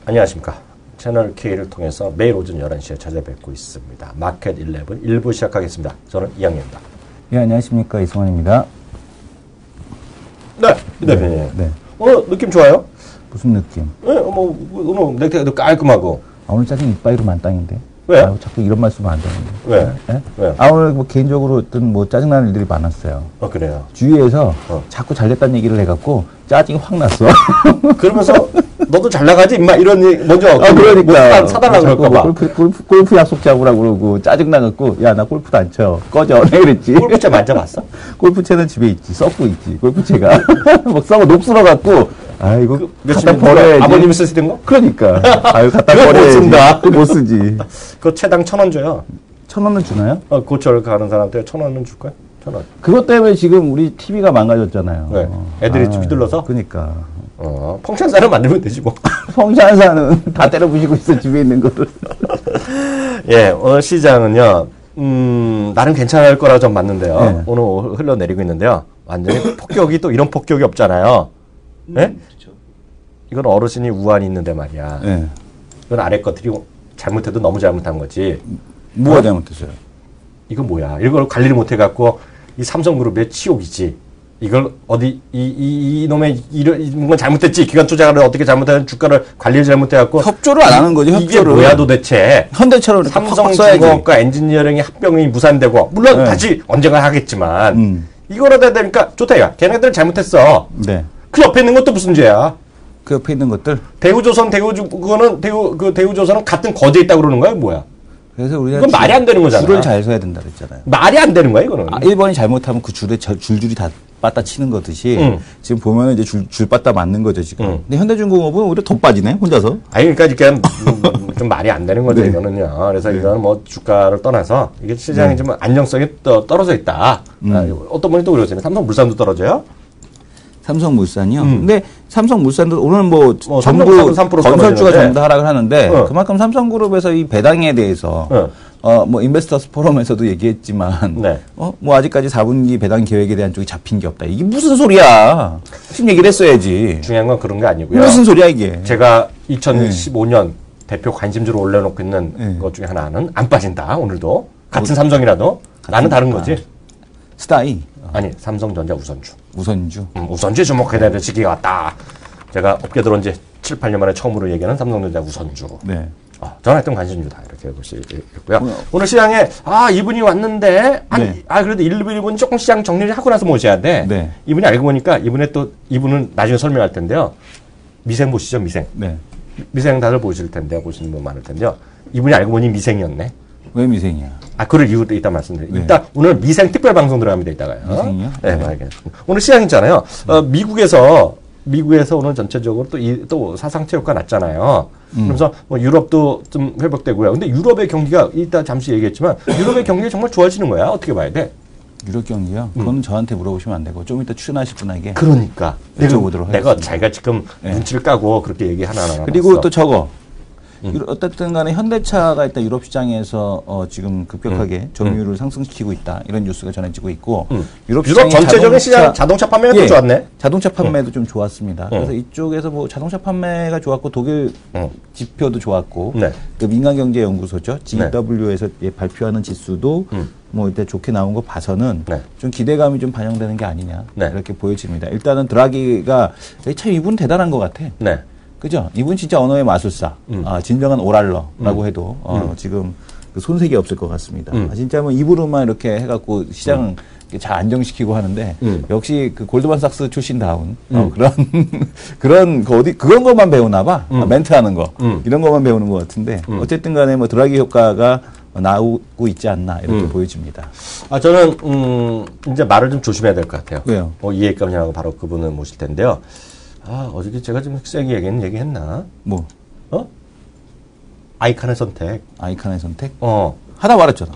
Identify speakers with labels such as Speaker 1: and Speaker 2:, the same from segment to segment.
Speaker 1: 안녕하십니까. 채널 K를 통해서 매일 오전 11시에 찾아뵙고 있습니다. 마켓 11 1부 시작하겠습니다. 저는 이양입니다.
Speaker 2: 예, 안녕하십니까. 이승환입니다.
Speaker 1: 네, 이 대표님.
Speaker 2: 네.
Speaker 1: 오늘 느낌 좋아요?
Speaker 2: 무슨 느낌?
Speaker 1: 네, 오늘 넥타이도 깔끔하고.
Speaker 2: 오늘 짜증 이빠이로 만땅인데.
Speaker 1: 왜?
Speaker 2: 자꾸 이런 말씀 안 되는데.
Speaker 1: 왜?
Speaker 2: 네?
Speaker 1: 왜?
Speaker 2: 오늘 뭐 개인적으로 어떤 뭐 짜증나는 일들이 많았어요.
Speaker 1: 그래요.
Speaker 2: 주위에서 자꾸 잘됐다는 얘기를 해갖고 짜증이 확 났어.
Speaker 1: 그러면서 너도 잘 나가지 임마 이런 얘기 먼저
Speaker 2: 그러니까
Speaker 1: 사달라 그럴까봐.
Speaker 2: 골프 약속 잡으라고 그러고 짜증 나갖고 야 나 골프도 안 쳐. 꺼져. 내가 그랬지.
Speaker 1: 골프채 만져봤어?
Speaker 2: 골프채는 집에 있지. 썩고 있지. 골프채가 막 썩어 녹슬어갖고 아이고 갖다
Speaker 1: 며칠
Speaker 2: 버려야지.
Speaker 1: 아버님이 쓰시던 거?
Speaker 2: 그러니까 아유 갖다
Speaker 1: 그거 못
Speaker 2: 버려야지.
Speaker 1: 쓴다.
Speaker 2: 그거 못 쓰지.
Speaker 1: 그거 채당 1,000원 줘요.
Speaker 2: 1,000원은 주나요?
Speaker 1: 고철 가는 사람한테 1,000원은 줄까요? 1,000원.
Speaker 2: 그것 때문에 지금 우리 TV가 망가졌잖아요.
Speaker 1: 왜? 애들이 휘둘러서?
Speaker 2: 그러니까.
Speaker 1: 펑찬사를 만들면 되지 뭐.
Speaker 2: 성찬사는 다 때려 부시고 있어 집에 있는 거를.
Speaker 1: 예, 오늘 시장은요. 나름 괜찮을 거라 좀 맞는데요.
Speaker 2: 네.
Speaker 1: 오늘 흘러내리고 있는데요. 완전히 폭격이 또 이런 폭격이 없잖아요. 예?
Speaker 3: 그렇죠.
Speaker 1: 이건 어르신이 우환이 있는데 말이야.
Speaker 2: 네.
Speaker 1: 이건 아래 것들이 잘못해도 너무 잘못한 거지.
Speaker 2: 뭐가 잘못했어요?
Speaker 1: 이건 뭐야? 이걸 관리를 못 해갖고 이 삼성그룹의 치욕이지. 이걸 어디 이놈의 이런 건 잘못했지. 기관 투자를 어떻게 잘못하는 주가를 관리를 잘못해갖고
Speaker 2: 협조를 안 하는 거죠.
Speaker 1: 이게
Speaker 2: 협조를.
Speaker 1: 뭐야 도대체?
Speaker 2: 현대처럼 이렇게 팍팍 써야지.
Speaker 1: 삼성중공업과 엔지니어링의 합병이 무산되고 물론
Speaker 2: 네.
Speaker 1: 다시 언젠가 하겠지만 이거라도 되니까 좋다 이거. 걔네들 잘못했어.
Speaker 2: 네.
Speaker 1: 그 옆에 있는 것도 무슨 죄야?
Speaker 2: 그 옆에 있는 것들.
Speaker 1: 대우조선은 같은 거제 있다고 그러는 거야 뭐야?
Speaker 2: 그래서 우리가
Speaker 1: 이건 말이 안 되는 거잖아.
Speaker 2: 줄을 잘 서야 된다 그랬잖아요.
Speaker 1: 말이 안 되는 거야 이거는.
Speaker 2: 1번이 잘못하면 그 줄에 줄줄이 다 빠따 치는 거듯이 지금 보면은 이제 줄 빠따 맞는 거죠 지금. 근데 현대중공업은 오히려 더 빠지네 혼자서.
Speaker 1: 아니 그러니까 좀 말이 안 되는 거죠. 네. 이거는요. 그래서 이거는 뭐 주가를 떠나서 이게 시장이 좀 안정성이 떨어져 있다. 어떤 분이 또 그러시네. 삼성물산도 떨어져요?
Speaker 2: 삼성물산이요. 근데 삼성물산도 오늘 뭐 전부
Speaker 1: 3%
Speaker 2: 건설주가 전부 다 하락을 하는데 그만큼 삼성그룹에서 이 배당에 대해서 뭐 인베스터스 포럼에서도 얘기했지만
Speaker 1: 네.
Speaker 2: 뭐 아직까지 4분기 배당 계획에 대한 쪽이 잡힌 게 없다. 이게 무슨 소리야? 지금 얘기를 했어야지.
Speaker 1: 중요한 건 그런 게 아니고요.
Speaker 2: 무슨 소리야 이게?
Speaker 1: 제가 2015년 대표 관심주로 올려놓고 있는 것 중에 하나는 안 빠진다. 오늘도 같은 삼성이라도 나는 다른 거지.
Speaker 2: 스타이.
Speaker 1: 아니 삼성전자 우선주. 우선주에 주목해야 되는 시기가 왔다. 제가 업계 들어온 지 7, 8년 만에 처음으로 얘기하는 삼성전자 우선주.
Speaker 2: 네.
Speaker 1: 저는 하여튼 관심주다. 이렇게 볼 수 있고요. 오늘 시장에, 이분이 왔는데,
Speaker 2: 네.
Speaker 1: 그래도 1분 조금 시장 정리를 하고 나서 모셔야 돼.
Speaker 2: 네.
Speaker 1: 이분이 알고 보니까, 이분은 나중에 설명할 텐데요. 미생 보시죠, 미생.
Speaker 2: 네.
Speaker 1: 미생 다들 보실 텐데요. 보시는 분 많을 텐데요. 이분이 알고 보니 미생이었네.
Speaker 2: 왜 미생이야?
Speaker 1: 그럴 이유도 이따 말씀드릴게요.
Speaker 2: 네.
Speaker 1: 이따 오늘 미생 특별 방송 들어갑니다, 이따가요.
Speaker 2: 미생이요?
Speaker 1: 네, 알겠습니다. 오늘 시장 있잖아요. 미국에서 오늘 전체적으로 또 사상체육가 났잖아요. 그러면서 뭐 유럽도 좀 회복되고요. 근데 유럽의 경기가 이따 잠시 얘기했지만 유럽의 경기가 정말 좋아지는 거야. 어떻게 봐야 돼?
Speaker 2: 유럽 경기요? 그건 저한테 물어보시면 안 되고 좀 이따 출연하실 분에게
Speaker 1: 그러니까
Speaker 2: 여쭤보도록
Speaker 1: 내가
Speaker 2: 하겠습니다.
Speaker 1: 자기가 지금 눈치를 까고 그렇게 얘기 하나
Speaker 2: 그리고
Speaker 1: 봤어.
Speaker 2: 또 저거 어쨌든 간에 현대차가 일단 유럽 시장에서 지금 급격하게 점유율을 상승시키고 있다. 이런 뉴스가 전해지고 있고 유럽
Speaker 1: 전체적인 시장 자동차 판매가 또 좋았네.
Speaker 2: 자동차 판매도 좀 좋았습니다. 그래서 이쪽에서 뭐 자동차 판매가 좋았고 독일 지표도 좋았고
Speaker 1: 네.
Speaker 2: 그 민간경제연구소죠. GW에서 발표하는 지수도 뭐 이때 좋게 나온 거 봐서는 좀 기대감이 좀 반영되는 게 아니냐 이렇게 보여집니다. 일단은 드라기가 참 이분 대단한 것 같아.
Speaker 1: 네.
Speaker 2: 그죠? 이분 진짜 언어의 마술사, 진정한 오랄러라고 해도 지금 그 손색이 없을 것 같습니다. 진짜 뭐 입으로만 이렇게 해갖고 시장 잘 안정시키고 하는데 역시 그 골드만삭스 출신다운 그런 것만 배우나 봐. 멘트하는 거 이런 것만 배우는 것 같은데 어쨌든간에 뭐 드라기 효과가 나오고 있지 않나 이렇게 보여집니다.
Speaker 1: 저는 이제 말을 좀 조심해야 될 것 같아요.
Speaker 2: 왜요?
Speaker 1: 이해감이라고 바로 그분을 모실 텐데요. 어저께 제가 좀 세게 얘기했나?
Speaker 2: 뭐?
Speaker 1: 아이칸의 선택.
Speaker 2: 아이칸의 선택? 하다 말했잖아.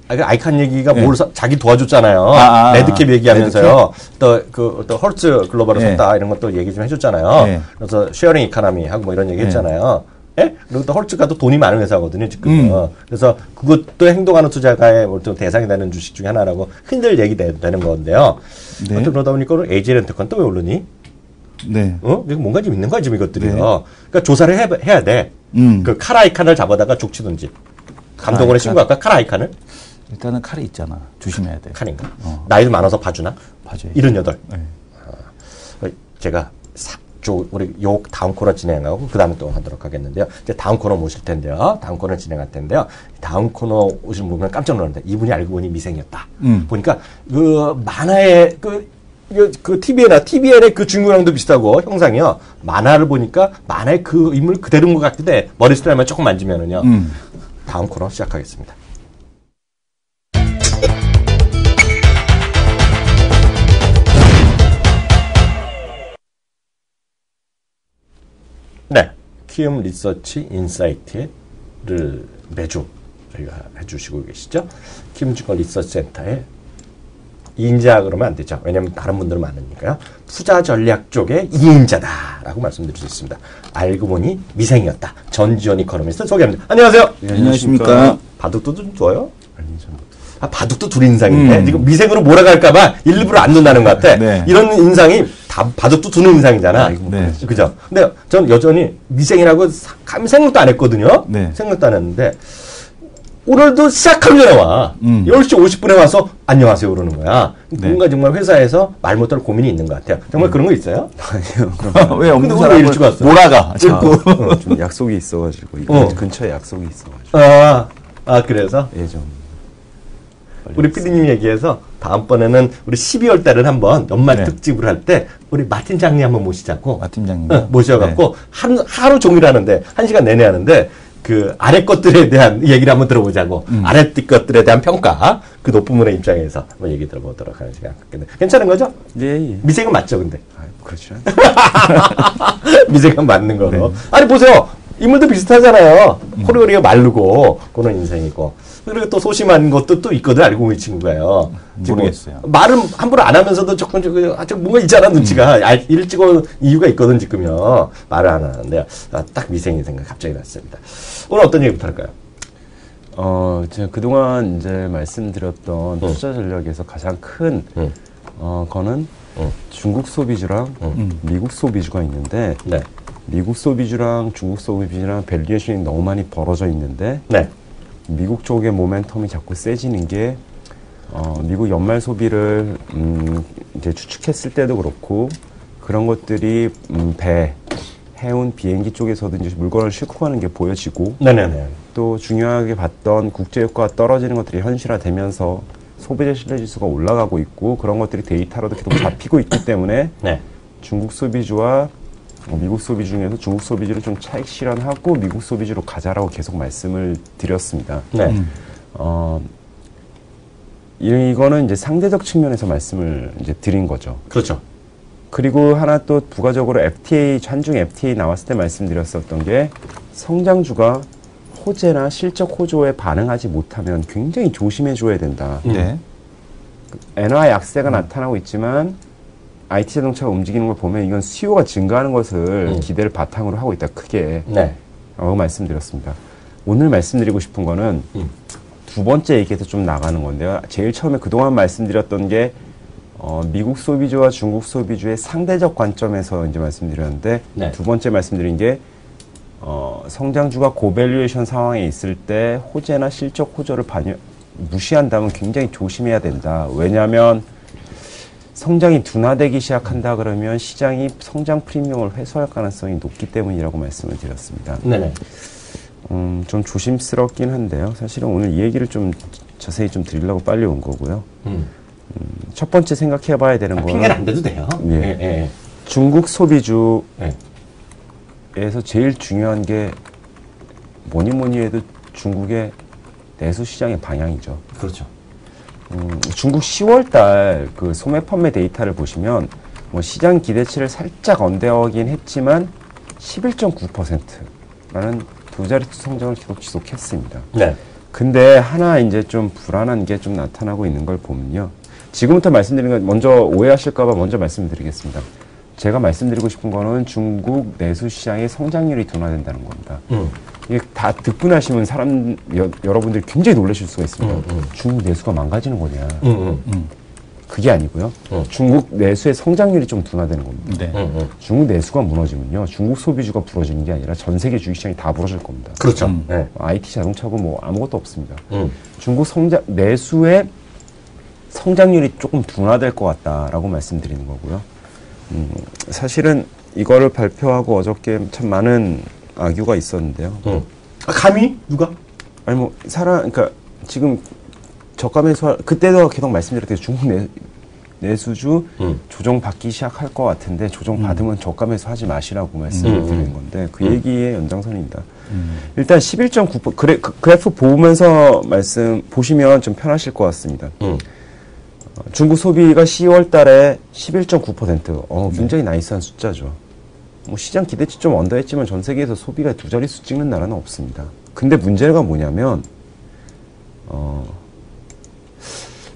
Speaker 1: 아이칸 얘기가 자기 도와줬잖아요. 레드캡 얘기하면서요. 또 헐츠 글로벌을 샀다 이런 것도 얘기 좀 해줬잖아요. 그래서 쉐어링 이카노미 하고 뭐 이런 얘기 했잖아요. 그리고 또 헐츠가 또 돈이 많은 회사거든요, 지금. 그래서 그것도 행동하는 투자가의 대상이 되는 주식 중에 하나라고 흔들 얘기 되는 건데요. 그러다 보니까 AJ 렌터카는 또 왜 오르니?
Speaker 2: 네.
Speaker 1: 뭔가 좀 있는 거야, 지금 이것들이요. 네. 그러니까 조사를 해야 돼. 그 카라이칸을 잡아다가 족치든지. 감독원에 신고할까? 카라이칸을?
Speaker 2: 일단은 칼이 있잖아. 조심해야 돼.
Speaker 1: 칼인가? 나이도 많아서 봐주나?
Speaker 2: 봐줘요.
Speaker 1: 78. 네. 제가 우리 요 다음 코너 진행하고 그 다음에 또 하도록 하겠는데요. 이제 다음 코너 모실 텐데요. 다음 코너 진행할 텐데요. 다음 코너 오시는 분은 깜짝 놀랐는데 이분이 알고 보니 미생이었다. 보니까 그 만화의 그 TVN의 그 주인공랑도 비슷하고 형상이요. 만화를 보니까 만화의 그 인물 그대로인 것 같기도 해. 머리 스타일만 조금 만지면은요. 다음 코너 시작하겠습니다. 네. 키움 리서치 인사이트를 매주 저희가 해주시고 계시죠. 키움증권 리서치 센터에 2인자 그러면 안 되죠. 왜냐하면 다른 분들 많으니까요. 투자 전략 쪽의 2인자다라고 말씀드릴 수 있습니다. 알고 보니 미생이었다. 전지현 이코노미스트 소개합니다. 안녕하세요.
Speaker 2: 네, 안녕하십니까.
Speaker 1: 바둑도 좀 줘요? 아니죠. 바둑도 둘 인상인데 지금 미생으로 몰아갈까봐 일부러 안 눈나는 것 같아. 네. 이런 인상이 다 바둑도 두는 인상이잖아. 네. 그죠? 근데 전 여전히 미생이라고 생각도 안 했거든요. 네. 생각도 안 했는데 오늘도 시작하기 전에 와. 10시 50분에 와서 안녕하세요 그러는 거야. 네. 뭔가 정말 회사에서 말 못할 고민이 있는 것 같아요. 정말 그런 거 있어요?
Speaker 2: 아니요. 왜 없는 사람을 일찍 왔어? 몰아가.
Speaker 3: 좀 약속이 있어가지고 근처에 약속이 있어가지고.
Speaker 1: 그래서?
Speaker 3: 예, 좀.
Speaker 1: 우리 PD님 얘기해서 다음번에는 우리 12월 달은 한번 연말 특집을 할 때 우리 마 팀장님 한번 모시자고.
Speaker 2: 마 팀장님.
Speaker 1: 모셔갖고 하루 종일 하는데 1시간 내내 하는데 그 아래 것들에 대한 얘기를 한번 들어보자고. 아래 것들에 대한 평가. 그 높은 분의 입장에서 한번 얘기 들어보도록 하는 시간 갖겠네. 괜찮은 거죠?
Speaker 3: 예.
Speaker 1: 미생은 맞죠, 근데?
Speaker 3: 그렇죠.
Speaker 1: 미생은 맞는 거로. 네. 아니, 보세요. 인물도 비슷하잖아요. 코리오리가 마르고, 그런 인생이고. 그리고 또 소심한 것도 또 있거든, 알고 보니 친구가요.
Speaker 2: 모르겠어요.
Speaker 1: 말은 함부로 안 하면서도 조금 뭔가 있잖아, 눈치가. 일을 찍어 이유가 있거든, 지금요. 말을 안 하는데. 딱 미생이 생각 갑자기 났습니다. 오늘 어떤 얘기부터 할까요?
Speaker 3: 제가 그동안 이제 말씀드렸던 투자 전략에서 가장 큰, 거는 중국 소비주랑 미국 소비주가 있는데, 네. 미국 소비주랑 중국 소비주랑 밸류에이션이 너무 많이 벌어져 있는데, 네. 미국 쪽의 모멘텀이 자꾸 세지는 게, 미국 연말 소비를, 이제 추측했을 때도 그렇고, 그런 것들이, 해운 비행기 쪽에서도 이제 물건을 싣고 가는 게 보여지고, 네네네. 또 중요하게 봤던 국제유가가 떨어지는 것들이 현실화되면서 소비자 신뢰지수가 올라가고 있고, 그런 것들이 데이터로도 계속 잡히고 있기 때문에, 네. 중국 소비주와 미국 소비주 중에서 중국 소비주를 좀 차익 실현하고 미국 소비주로 가자라고 계속 말씀을 드렸습니다. 네. 이거는 이제 상대적 측면에서 말씀을 이제 드린 거죠.
Speaker 1: 그렇죠.
Speaker 3: 그리고 하나 또 부가적으로 FTA, 한중 FTA 나왔을 때 말씀드렸었던 게 성장주가 호재나 실적 호조에 반응하지 못하면 굉장히 조심해줘야 된다. 네. 엔화 약세가 나타나고 있지만 IT 자동차가 움직이는 걸 보면 이건 수요가 증가하는 것을 기대를 바탕으로 하고 있다. 크게. 네. 말씀드렸습니다. 오늘 말씀드리고 싶은 거는 두 번째 얘기에서 좀 나가는 건데요. 제일 처음에 그동안 말씀드렸던 게 미국 소비주와 중국 소비주의 상대적 관점에서 이제 말씀드렸는데 네. 두 번째 말씀드린 게 성장주가 고밸류에이션 상황에 있을 때 호재나 실적 호조를 무시한다면 굉장히 조심해야 된다. 왜냐하면 성장이 둔화되기 시작한다 그러면 시장이 성장 프리미엄을 회수할 가능성이 높기 때문이라고 말씀을 드렸습니다. 네네. 좀 조심스럽긴 한데요. 사실은 오늘 이 얘기를 좀 자세히 좀 드리려고 빨리 온 거고요. 첫 번째 생각해 봐야 되는 거는
Speaker 1: 핑계는 안 돼도 돼요.
Speaker 3: 예. 예. 중국 소비주에서 제일 중요한 게 뭐니 해도 중국의 내수 시장의 방향이죠.
Speaker 1: 그렇죠.
Speaker 3: 중국 10월달 그 소매 판매 데이터를 보시면 뭐 시장 기대치를 살짝 언더하긴 했지만 11.9%라는 두 자릿수 성장을 계속 지속했습니다. 네. 근데 하나 이제 좀 불안한 게 좀 나타나고 있는 걸 보면요. 지금부터 말씀드리는 건 먼저 오해하실까봐 먼저 말씀드리겠습니다. 제가 말씀드리고 싶은 거는 중국 내수 시장의 성장률이 둔화된다는 겁니다. 이게 다 듣고 나시면 여러분들이 굉장히 놀라실 수가 있습니다. 중국 내수가 망가지는 거냐. 그게 아니고요. 중국 내수의 성장률이 좀 둔화되는 겁니다.
Speaker 2: 네.
Speaker 3: 중국 내수가 무너지면요. 중국 소비주가 부러지는 게 아니라 전 세계 주식시장이 다 부러질 겁니다.
Speaker 1: 그렇죠. 네.
Speaker 3: IT 자동차고 뭐 아무것도 없습니다. 중국 내수의 성장률이 조금 둔화될 것 같다라고 말씀드리는 거고요. 사실은 이거를 발표하고 어저께 참 많은 악유가 있었는데요.
Speaker 1: 감히? 누가?
Speaker 3: 아니 뭐 그러니까 지금 저가 매수 그때도 계속 말씀드렸듯이 중국 내수주 조정 받기 시작할 것 같은데 조정 받으면 저가 매수 하지 마시라고 말씀을 드리는 건데 그 얘기의 연장선입니다. 일단 11.9% 그래프 보면서 보시면 좀 편하실 것 같습니다. 중국 소비가 10월 달에 11.9%. 굉장히 나이스한 숫자죠. 뭐 시장 기대치 좀 언더했지만 전 세계에서 소비가 두 자릿수 찍는 나라는 없습니다. 근데 문제가 뭐냐면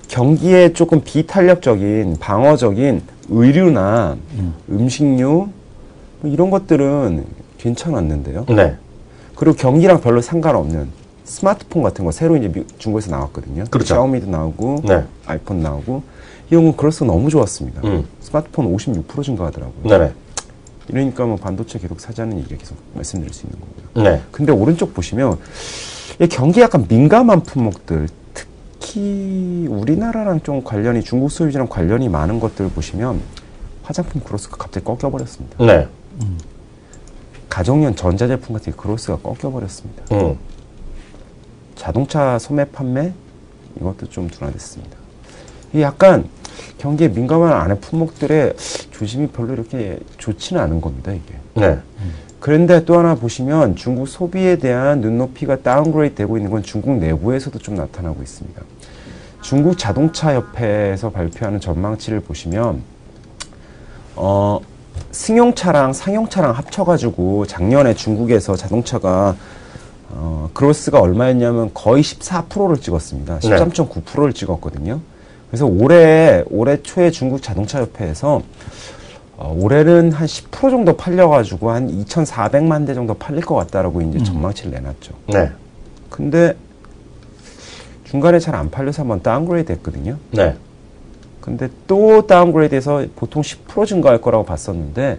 Speaker 3: 경기에 조금 비탄력적인 방어적인 의류나 음식료 뭐 이런 것들은 괜찮았는데요.
Speaker 1: 네.
Speaker 3: 그리고 경기랑 별로 상관없는 스마트폰 같은 거 새로 이제 중국에서 나왔거든요.
Speaker 1: 그렇죠.
Speaker 3: 샤오미도 나오고
Speaker 1: 네.
Speaker 3: 아이폰 나오고 이런 건 그래서 너무 좋았습니다. 스마트폰 56% 증가하더라고요.
Speaker 1: 네네.
Speaker 3: 이러니까 뭐 반도체 계속 사자는 얘기가 계속 말씀드릴 수 있는 거고요.
Speaker 1: 네.
Speaker 3: 근데 오른쪽 보시면 이 경기 약간 민감한 품목들 특히 우리나라랑 좀 관련이 중국 소비주랑 관련이 많은 것들 보시면 화장품 그로스가 갑자기 꺾여버렸습니다.
Speaker 1: 네.
Speaker 3: 가정용 전자제품 같은 게 그로스가 꺾여버렸습니다. 자동차 소매 판매 이것도 좀 둔화됐습니다. 이게 약간 경기에 민감한 안에 품목들의 조짐이 별로 이렇게 좋지는 않은 겁니다, 이게.
Speaker 1: 네.
Speaker 3: 그런데 또 하나 보시면 중국 소비에 대한 눈높이가 다운그레이드 되고 있는 건 중국 내부에서도 좀 나타나고 있습니다. 중국 자동차 협회에서 발표하는 전망치를 보시면 승용차랑 상용차랑 합쳐가지고 작년에 중국에서 자동차가 그로스가 얼마였냐면 거의 14%를 찍었습니다. 13.9%를 찍었거든요. 그래서 올해 초에 중국 자동차 협회에서 올해는 한 10% 정도 팔려가지고 한 2,400만 대 정도 팔릴 것 같다라고 이제 전망치를 내놨죠.
Speaker 1: 네.
Speaker 3: 근데 중간에 잘 안 팔려서 한번 다운그레이드 했거든요.
Speaker 1: 네.
Speaker 3: 근데 또 다운그레이드해서 보통 10% 증가할 거라고 봤었는데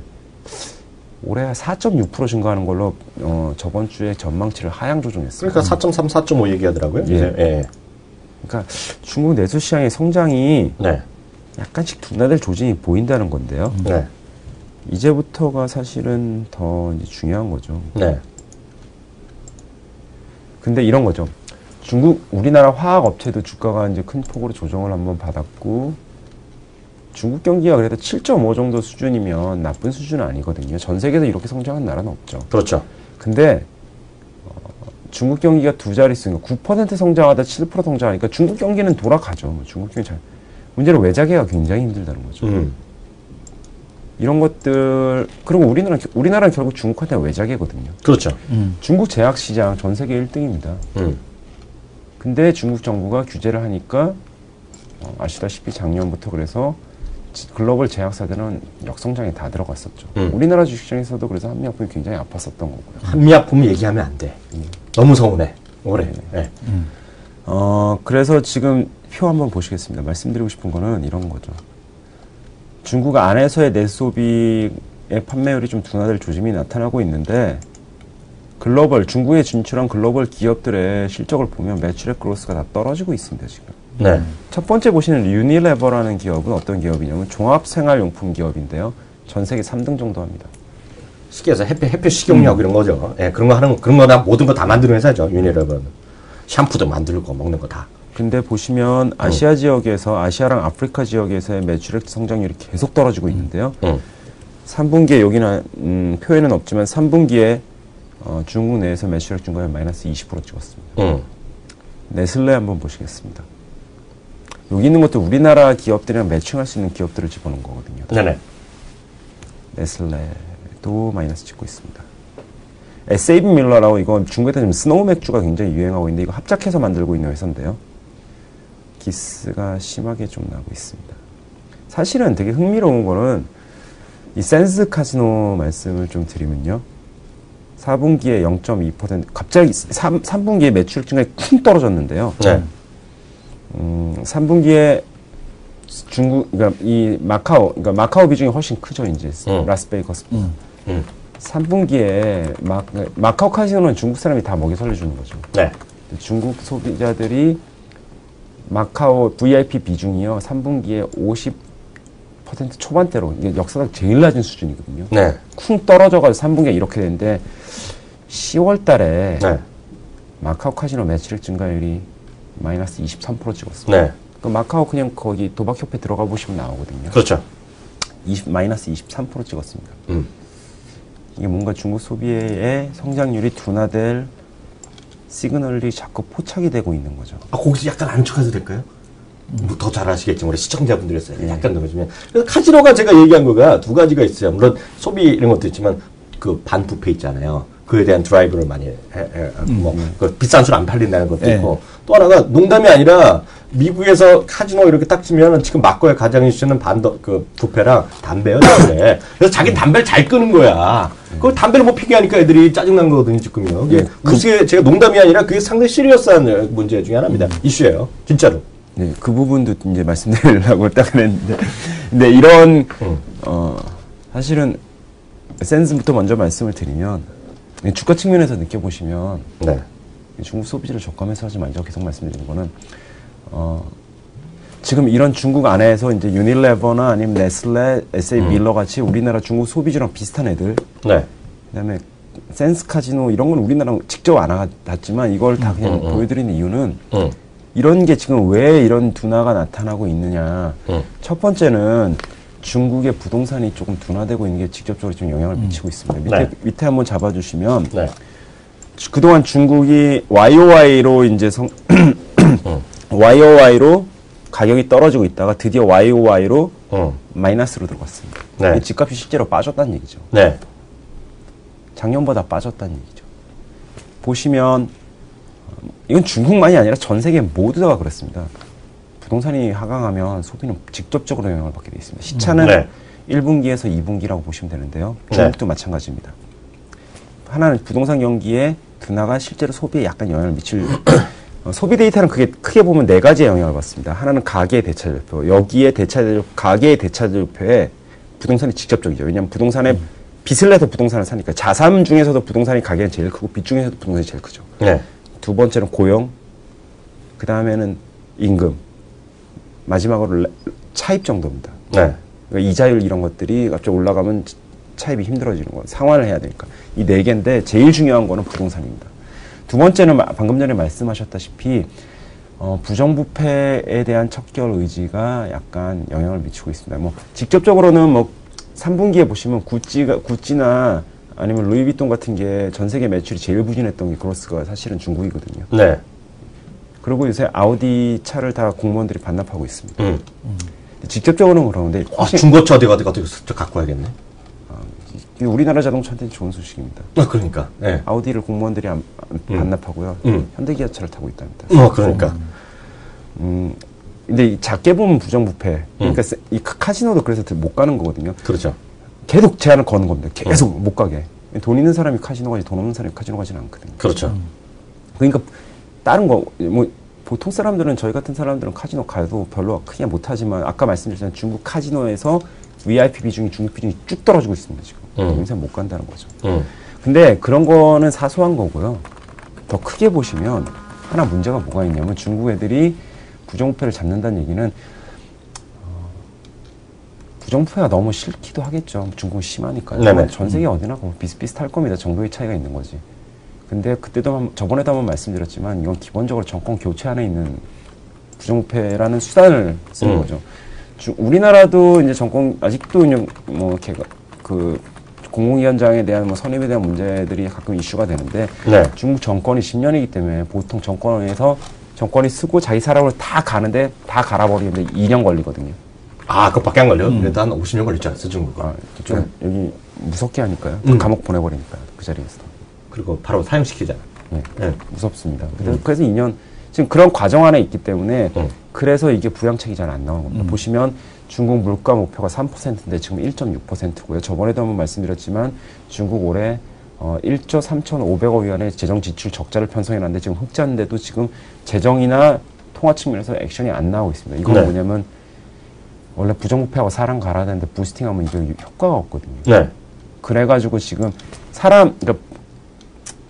Speaker 3: 올해 4.6% 증가하는 걸로 저번 주에 전망치를 하향 조정했어요.
Speaker 1: 그러니까 4.3, 4.5 얘기하더라고요.
Speaker 3: 예.
Speaker 1: 이제. 예.
Speaker 3: 그러니까 중국 내수 시장의 성장이
Speaker 1: 네.
Speaker 3: 약간씩 둔화될 조짐이 보인다는 건데요.
Speaker 1: 네.
Speaker 3: 이제부터가 사실은 더 이제 중요한 거죠.
Speaker 1: 네.
Speaker 3: 근데 이런 거죠. 우리나라 화학 업체도 주가가 이제 큰 폭으로 조정을 한번 받았고, 중국 경기가 그래도 7.5 정도 수준이면 나쁜 수준은 아니거든요. 전 세계에서 이렇게 성장한 나라는 없죠.
Speaker 1: 그렇죠.
Speaker 3: 근데 중국 경기가 두 자릿수니까 9% 성장하다 7% 성장하니까 중국 경기는 돌아가죠. 중국 경기 문제는 외자계가 굉장히 힘들다는 거죠. 이런 것들, 그리고 우리나라는 결국 중국한테 외자계거든요.
Speaker 1: 그렇죠.
Speaker 3: 중국 제약 시장 전 세계 1등입니다. 근데 중국 정부가 규제를 하니까 아시다시피 작년부터 그래서 글로벌 제약사들은 역성장에 다 들어갔었죠. 우리나라 주식시장에서도 그래서 한미약품이 굉장히 아팠었던 거고요.
Speaker 1: 한미약품 얘기하면 안 돼. 너무 서운해. 올해. 네.
Speaker 3: 그래서 지금 표 한번 보시겠습니다. 말씀드리고 싶은 거는 이런 거죠. 중국 안에서의 내소비의 판매율이 좀 둔화될 조짐이 나타나고 있는데 중국에 진출한 글로벌 기업들의 실적을 보면 매출액 그로스가 다 떨어지고 있습니다, 지금.
Speaker 1: 네.
Speaker 3: 첫 번째 보시는 유니레버라는 기업은 어떤 기업이냐면 종합생활용품 기업인데요. 전 세계 3등 정도 합니다.
Speaker 1: 쉽게 해서 해표 식용약 이런 거죠. 예, 그런 거 다 모든 거 다 만드는 회사죠. 유니레버는. 샴푸도 만들고 먹는 거 다.
Speaker 3: 근데 보시면 아시아 지역에서 아시아랑 아프리카 지역에서의 매출액 성장률이 계속 떨어지고 있는데요. 3분기에 여기는 표에는 없지만 3분기에 중국 내에서 매출액 증가율 마이너스 20% 찍었습니다. 네슬레 한번 보시겠습니다. 여기 있는 것도 우리나라 기업들이랑 매칭할 수 있는 기업들을 집어넣은 거거든요.
Speaker 1: 네네.
Speaker 3: 네슬레도 마이너스 찍고 있습니다. 에세이브 밀러라고 이거 중국에서 지금 스노우 맥주가 굉장히 유행하고 있는데 이거 합작해서 만들고 있는 회사인데요. 기스가 심하게 좀 나고 있습니다. 사실은 되게 흥미로운 거는 이 센스 카지노 말씀을 좀 드리면요. 4분기에 0.2% 갑자기 3분기에 매출 증가율이 쿵 떨어졌는데요.
Speaker 1: 네.
Speaker 3: 3분기에 그러니까 이 그러니까 마카오 비중이 훨씬 크죠, 이제. 라스베이거스. 3분기에 마카오 카지노는 중국 사람이 다 먹여 살려주는 거죠.
Speaker 1: 네.
Speaker 3: 중국 소비자들이 마카오 VIP 비중이요, 3분기에 50% 초반대로, 이게 역사상 제일 낮은 수준이거든요.
Speaker 1: 네.
Speaker 3: 쿵 떨어져가지고 3분기에 이렇게 되는데, 10월 달에
Speaker 1: 네.
Speaker 3: 마카오 카지노 매출 증가율이 마이너스 23% 찍었습니다.
Speaker 1: 네.
Speaker 3: 그 마카오 그냥 거기 도박협회 들어가 보시면 나오거든요.
Speaker 1: 그렇죠.
Speaker 3: 마이너스 23% 찍었습니다. 이게 뭔가 중국 소비의 성장률이 둔화될 시그널이 자꾸 포착이 되고 있는 거죠.
Speaker 1: 거기서 약간 안축해도 될까요? 뭐 더 잘 아시겠지만 우리 시청자분들에서 약간 넣어주면 그래서 카지노가 제가 얘기한 거가 두 가지가 있어요. 물론 소비 이런 것도 있지만 그 반부패 있잖아요. 그에 대한 드라이브를 많이 그 비싼 술 안 팔린다는 것도 있고 또 하나가 농담이 아니라 미국에서 카지노 이렇게 딱 치면 지금 막고의 가장 이슈는 그 부패랑 담배요, 담배. 그래서 자기 담배를 잘 끄는 거야. 그 담배를 못 피게 하니까 애들이 짜증난 거거든요, 지금요. 그게 제가 농담이 아니라 그게 상당히 시리어스한 문제 중에 하나입니다. 이슈예요, 진짜로.
Speaker 3: 네, 그 부분도 이제 말씀드리려고 딱 그랬는데, 근데 이런 사실은 센스부터 먼저 말씀을 드리면 주가 측면에서 느껴보시면
Speaker 1: 네.
Speaker 3: 중국 소비자를 적감해서 하지 말자고 계속 말씀드리는 거는 지금 이런 중국 안에서 이제 유니레버나 아니면 네슬레, SA 밀러 같이 우리나라 중국 소비주랑 비슷한 애들,
Speaker 1: 네.
Speaker 3: 그다음에 센스 카지노 이런 건 우리나라랑 직접 안 왔지만 이걸 다 그냥 보여드리는 이유는 이런 게 지금 왜 이런 둔화가 나타나고 있느냐. 첫 번째는 중국의 부동산이 조금 둔화되고 있는 게 직접적으로 좀 영향을 미치고 있습니다. 밑에 한번 잡아주시면 그동안 중국이 YOY로 이제 YOY로 가격이 떨어지고 있다가 드디어 YOY로 마이너스로 들어갔습니다.
Speaker 1: 네.
Speaker 3: 집값이 실제로 빠졌다는 얘기죠.
Speaker 1: 네.
Speaker 3: 작년보다 빠졌다는 얘기죠. 보시면 이건 중국만이 아니라 전 세계 모두가 그렇습니다. 부동산이 하강하면 소비는 직접적으로 영향을 받게 되어 있습니다. 시차는 1분기에서 2분기라고 보시면 되는데요. 중국도 마찬가지입니다. 하나는 부동산 경기에 둔화가 실제로 소비에 약간 영향을 미칠 소비 데이터는 크게 보면 네 가지의 영향을 받습니다. 하나는 가계의 대차대조표. 여기에 가계의 대차대조표에 부동산이 직접적이죠. 왜냐하면 부동산에 빚을 내서 부동산을 사니까 자산 중에서도 부동산이 가계는 제일 크고 빚 중에서도 부동산이 제일 크죠.
Speaker 1: 네.
Speaker 3: 두 번째는 고용, 그 다음에는 임금, 마지막으로 차입 정도입니다.
Speaker 1: 네.
Speaker 3: 그러니까 이자율 이런 것들이 갑자기 올라가면 차입이 힘들어지는 거, 상환을 해야 되니까. 이 네 개인데 제일 중요한 거는 부동산입니다. 두 번째는 방금 전에 말씀하셨다시피 부정부패에 대한 척결 의지가 약간 영향을 미치고 있습니다. 뭐 직접적으로는 뭐 3분기에 보시면 구찌나 아니면 루이비통 같은 게 전 세계 매출이 제일 부진했던 게 그로스가 사실은 중국이거든요.
Speaker 1: 네.
Speaker 3: 그리고 요새 아우디 차를 다 공무원들이 반납하고 있습니다. 직접적으로는 그러는데
Speaker 1: 중고차 어디 갖고 와야겠네.
Speaker 3: 우리나라 자동차한테는 좋은 소식입니다.
Speaker 1: 그러니까. 네.
Speaker 3: 아우디를 공무원들이 반납하고요. 현대기아차를 타고 있답니다.
Speaker 1: 그러니까.
Speaker 3: 근데 작게 보면 부정부패. 그러니까 이 카지노도 그래서 못 가는 거거든요.
Speaker 1: 그렇죠.
Speaker 3: 계속 제한을 거는 겁니다. 계속 못 가게. 돈 있는 사람이 카지노 가지 돈 없는 사람이 카지노 가지는 않거든요.
Speaker 1: 그렇죠.
Speaker 3: 그러니까 다른 거 뭐 보통 사람들은 저희 같은 사람들은 카지노 가도 별로 크게 못하지만 아까 말씀드렸지만 중국 카지노에서 VIP 비중이 중국 비중이 쭉 떨어지고 있습니다. 지금 인생 못 간다는 거죠. 근데 그런 거는 사소한 거고요. 더 크게 보시면 하나 문제가 뭐가 있냐면 중국 애들이 부정부패를 잡는다는 얘기는 부정부패가 너무 싫기도 하겠죠. 중국은 심하니까요. 전 세계 어디나 비슷비슷할 겁니다. 정도의 차이가 있는 거지. 근데 그때도 저번에도 한번 말씀드렸지만 이건 기본적으로 정권 교체 안에 있는 부정부패라는 수단을 쓰는 거죠. 우리나라도 이제 정권 아직도 뭐 그 공공위원장에 대한 뭐 선임에 대한 문제들이 가끔 이슈가 되는데 중국 정권이 10년이기 때문에 보통 정권이 쓰고 자기 사람으로 다 가는데 다 갈아버리는데 2년 걸리거든요.
Speaker 1: 그것밖에 안 걸려요? 그래도 한 50년 걸리지 않았어, 중국은?
Speaker 3: 좀 여기 무섭게 하니까요. 감옥 보내버리니까요, 그 자리에서.
Speaker 1: 그리고 바로 사형시키잖아.
Speaker 3: 무섭습니다. 그래서 2년, 지금 그런 과정 안에 있기 때문에 그래서 이게 부양책이 잘 안 나오는 겁니다. 보시면 중국 물가 목표가 3%인데 지금 1.6%고요. 저번에도 한번 말씀드렸지만 중국 올해 1조 3,500억 위안의 재정 지출 적자를 편성해놨는데 지금 흑자인데도 지금 재정이나 통화 측면에서 액션이 안 나오고 있습니다. 이건 뭐냐면 원래 부정부패하고 사람 갈아야 되는데 부스팅하면 이게 효과가 없거든요.
Speaker 1: 네.
Speaker 3: 그래가지고 지금 그러니까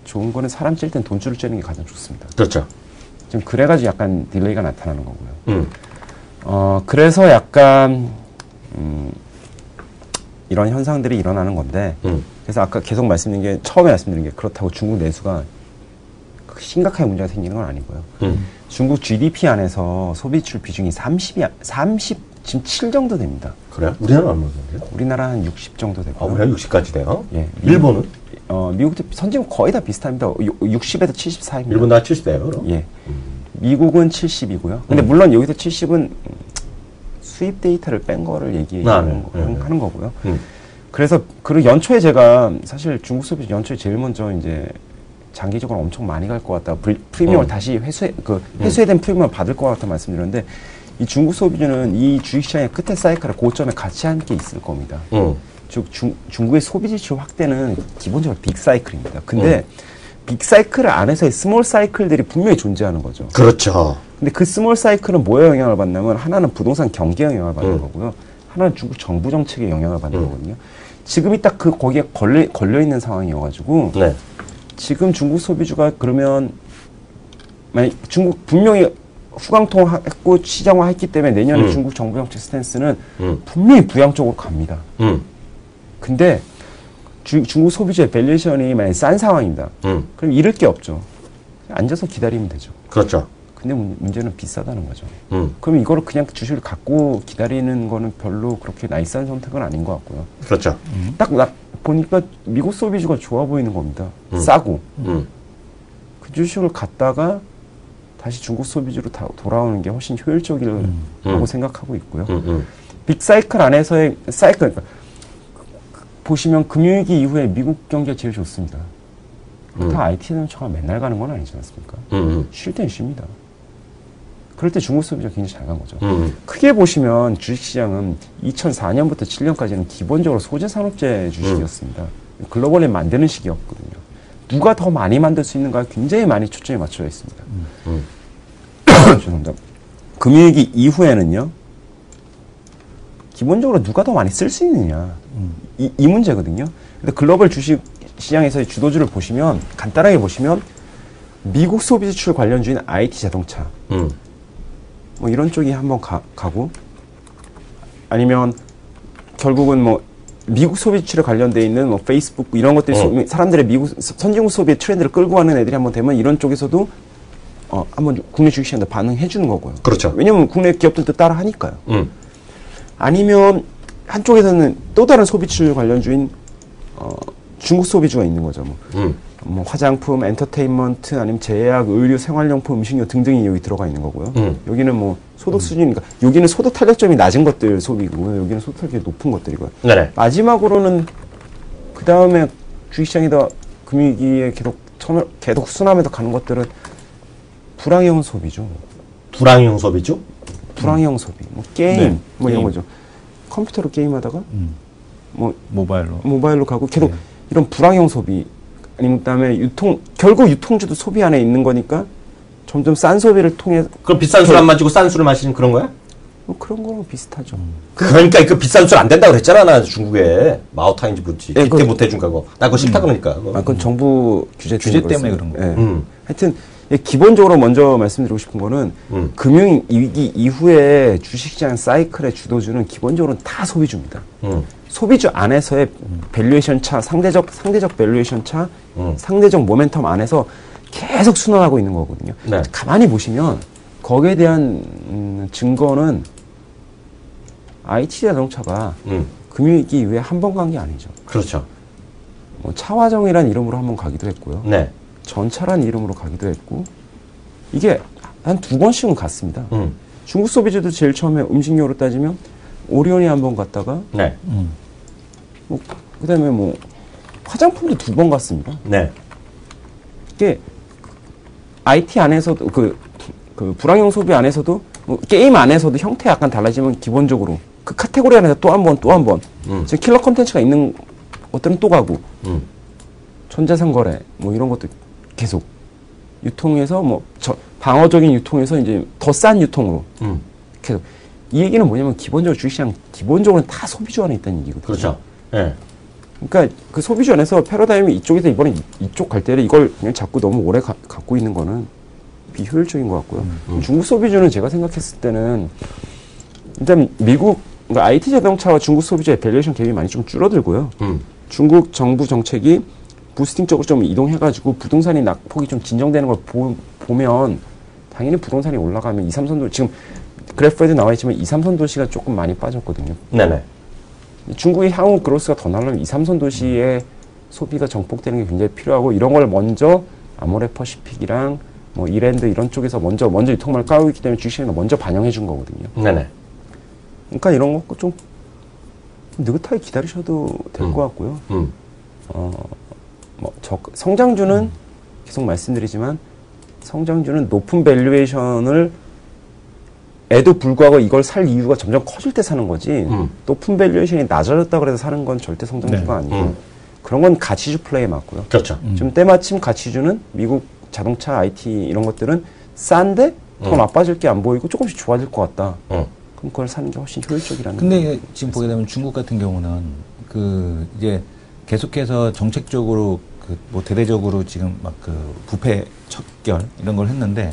Speaker 3: 좋은 거는 사람 찔 땐 돈줄을 째는 게 가장 좋습니다.
Speaker 1: 그렇죠.
Speaker 3: 지금 그래가지고 약간 딜레이가 나타나는 거고요. 그래서 약간 이런 현상들이 일어나는 건데 그래서 아까 계속 처음에 말씀드린 게 그렇다고 중국 내수가 심각하게 문제가 생기는 건 아니고요. 중국 GDP 안에서 소비출 비중이 37 정도 됩니다.
Speaker 1: 그래요? 우리나라 얼마 정도요?
Speaker 3: 우리나라 한 60 정도 되고요.
Speaker 1: 아, 우리나라 60까지 돼요?
Speaker 3: 예.
Speaker 1: 일본은?
Speaker 3: 미국도 선진국 거의 다 비슷합니다. 60에서 74입니다.
Speaker 1: 일본 다 70대예요, 그럼?
Speaker 3: 예. 미국은 70이고요. 근데 물론 여기서 70은 수입 데이터를 뺀 거를 하는 거고요. 그래서 그리고 연초에 제가 사실 중국 소비 연초에 제일 먼저 이제 장기적으로 엄청 많이 갈 것 같다. 프리미엄을 다시 회수된 프리미엄을 받을 것 같다 말씀드렸는데 이 중국 소비주는 이 주식시장의 끝에 사이클을 고점에 같이 함께 있을 겁니다. 즉 중국의 소비 지출 확대는 기본적으로 빅 사이클입니다. 근데 빅 사이클 안에서의 스몰 사이클들이 분명히 존재하는 거죠.
Speaker 1: 그렇죠.
Speaker 3: 근데 그 스몰 사이클은 뭐에 영향을 받냐면 하나는 부동산 경기에 영향을 받는 거고요. 하나는 중국 정부 정책에 영향을 받는 거거든요. 지금이 딱 거기에 걸려 있는 상황이어가지고
Speaker 1: 네.
Speaker 3: 지금 중국 소비주가 그러면 만약 중국 분명히 후광통했고 시장화했기 때문에 내년에 중국 정부 정책 스탠스는 분명히 부양 쪽으로 갑니다. 근데 중국 소비주의 밸류에이션이 만약 싼 상황입니다. 그럼 잃을 게 없죠. 앉아서 기다리면 되죠.
Speaker 1: 그렇죠.
Speaker 3: 근데 문제는 비싸다는 거죠. 그럼 이거를 그냥 주식을 갖고 기다리는 거는 별로 그렇게 나이스한 선택은 아닌 것 같고요.
Speaker 1: 그렇죠.
Speaker 3: 딱 보니까 미국 소비주가 좋아 보이는 겁니다. 싸고. 그 주식을 갖다가 다시 중국 소비주로 돌아오는 게 훨씬 효율적이라고 생각하고 있고요. 빅 사이클 안에서의 사이클, 그러니까 보시면 금융위기 이후에 미국 경기가 제일 좋습니다. 다 IT 자동차가 맨날 가는 건 아니지 않습니까? 쉴 땐 쉽니다. 그럴 때 중국 소비자가 굉장히 잘 간 거죠. 크게 보시면 주식시장은 2004년부터 7년까지는 기본적으로 소재산업재 주식이었습니다. 글로벌에 만드는 시기였거든요. 누가 더 많이 만들 수 있는가 굉장히 많이 초점이 맞춰져 있습니다. 죄송합니다. 금융위기 이후에는요. 기본적으로 누가 더 많이 쓸 수 있느냐. 이 문제거든요. 근데 글로벌 주식 시장에서의 주도주를 보시면 간단하게 보시면 미국 소비 지출 관련주인 IT 자동차 뭐 이런 쪽이 한번 가고 아니면 결국은 뭐 미국 소비 지출에 관련돼 있는 뭐 페이스북 이런 것들이 사람들의 미국 선진국 소비의 트렌드를 끌고 가는 애들이 한번 되면 이런 쪽에서도 한번 국내 주식시장에 반응해 주는 거고요.
Speaker 1: 그렇죠.
Speaker 3: 왜냐면 국내 기업들도 따라 하니까요. 아니면 한쪽에서는 또 다른 소비 지출 관련주인 중국 소비주가 있는 거죠. 뭐 화장품, 엔터테인먼트, 아니면 제약, 의류, 생활용품, 음식료 등등이 여기 들어가 있는 거고요. 여기는 뭐 소득 수준이니까 여기는 소득 탄력점이 낮은 것들 소비고 여기는 소득 탄력점이 높은 것들이고요.
Speaker 1: 네네.
Speaker 3: 마지막으로는 그 다음에 주식시장에다 금융위기에 계속 순환에서 가는 것들은 불황형 소비죠.
Speaker 1: 불황형 소비죠?
Speaker 3: 불황형 소비, 뭐 게임, 뭐 이런 거죠. 컴퓨터로 게임하다가 뭐 모바일로 가고 계속 이런 불황형 소비 아니면 그다음에 결국 유통주도 소비 안에 있는 거니까 점점 싼 소비를 통해
Speaker 1: 그럼 비싼 술 안 마시고 싼 술을 마시는 그런 거야?
Speaker 3: 뭐 그런 거랑 비슷하죠.
Speaker 1: 그러니까 그 비싼 술 안 된다고 그랬잖아. 나 중국에 마오타인지 뭐지 기태 못 해준 거고 나 그거 싫다 그러니까.
Speaker 3: 그건 정부 규제
Speaker 2: 때문에 그런 거예요.
Speaker 3: 하여튼 기본적으로 먼저 말씀드리고 싶은 거는 금융위기 이후에 주식시장 사이클의 주도주는 기본적으로 다 소비주입니다. 소비주 안에서의 밸류에이션 차, 상대적 밸류에이션 차, 상대적 모멘텀 안에서 계속 순환하고 있는 거거든요.
Speaker 1: 네.
Speaker 3: 가만히 보시면 거기에 대한 증거는 IT 자동차가 금융위기 이후에 한 번 간 게 아니죠.
Speaker 1: 그렇죠.
Speaker 3: 뭐 차화정이라는 이름으로 한 번 가기도 했고요.
Speaker 1: 네.
Speaker 3: 전차라는 이름으로 가기도 했고 이게 한 2번씩은 갔습니다. 중국 소비주도 제일 처음에 음식료로 따지면 오리온이 한 번 갔다가
Speaker 1: 네.
Speaker 3: 뭐 그다음에 뭐 화장품도 2번 갔습니다.
Speaker 1: 네.
Speaker 3: 이게 IT 안에서도 그 불황형 소비 안에서도 뭐 게임 안에서도 형태 약간 달라지면 기본적으로 그 카테고리 안에서 또 한 번 지금 킬러 콘텐츠가 있는 것들은 또 가고 전자상 거래 뭐 이런 것도 계속 유통에서 뭐 방어적인 유통에서 이제 더 싼 유통으로 계속 이 얘기는 뭐냐면 기본적으로 주식시장 기본적으로는 다 소비주 안에 있다는 얘기거든요.
Speaker 1: 그렇죠. 예.
Speaker 3: 그러니까 그 소비주 안에서 패러다임이 이쪽에서 이번에 이쪽 갈 때를 이걸 그냥 자꾸 너무 오래 갖고 있는 거는 비효율적인 것 같고요. 중국 소비주는 제가 생각했을 때는 일단 미국 그러니까 IT 자동차와 중국 소비주의 밸류에이션 갭이 많이 좀 줄어들고요. 중국 정부 정책이 부스팅 쪽으로 좀 이동해가지고 부동산이 낙폭이 좀 진정되는 걸 보면 당연히 부동산이 올라가면 2, 3선 도시 지금 그래프에도 나와 있지만 2, 3선 도시가 조금 많이 빠졌거든요.
Speaker 1: 네네.
Speaker 3: 중국의 향후 그로스가 더 나려면 2, 3선 도시의 소비가 정폭되는 게 굉장히 필요하고 이런 걸 먼저 아모레퍼시픽이랑 뭐 이랜드 이런 쪽에서 먼저 유통망을 깔고 있기 때문에 주식시장에 먼저 반영해 준 거거든요.
Speaker 1: 네네.
Speaker 3: 그러니까 이런 거 좀 느긋하게 기다리셔도 될 것 같고요. 성장주는 계속 말씀드리지만 성장주는 높은 밸류에이션을 에도 불구하고 이걸 살 이유가 점점 커질 때 사는 거지 높은 밸류에이션이 낮아졌다 그래서 사는 건 절대 성장주가 아니고 그런 건 가치주 플레이에 맞고요.
Speaker 1: 그렇죠.
Speaker 3: 좀 때마침 가치주는 미국 자동차, IT 이런 것들은 싼데 더 나빠질 게 안 보이고 조금씩 좋아질 것 같다. 그럼 그걸 사는 게 훨씬 효율적이라는
Speaker 2: 근데
Speaker 3: 거예요.
Speaker 2: 지금 보게 되면 중국 같은 경우는 그 이제 계속해서 정책적으로 그 뭐 대대적으로 지금 막 그 부패 척결 이런 걸 했는데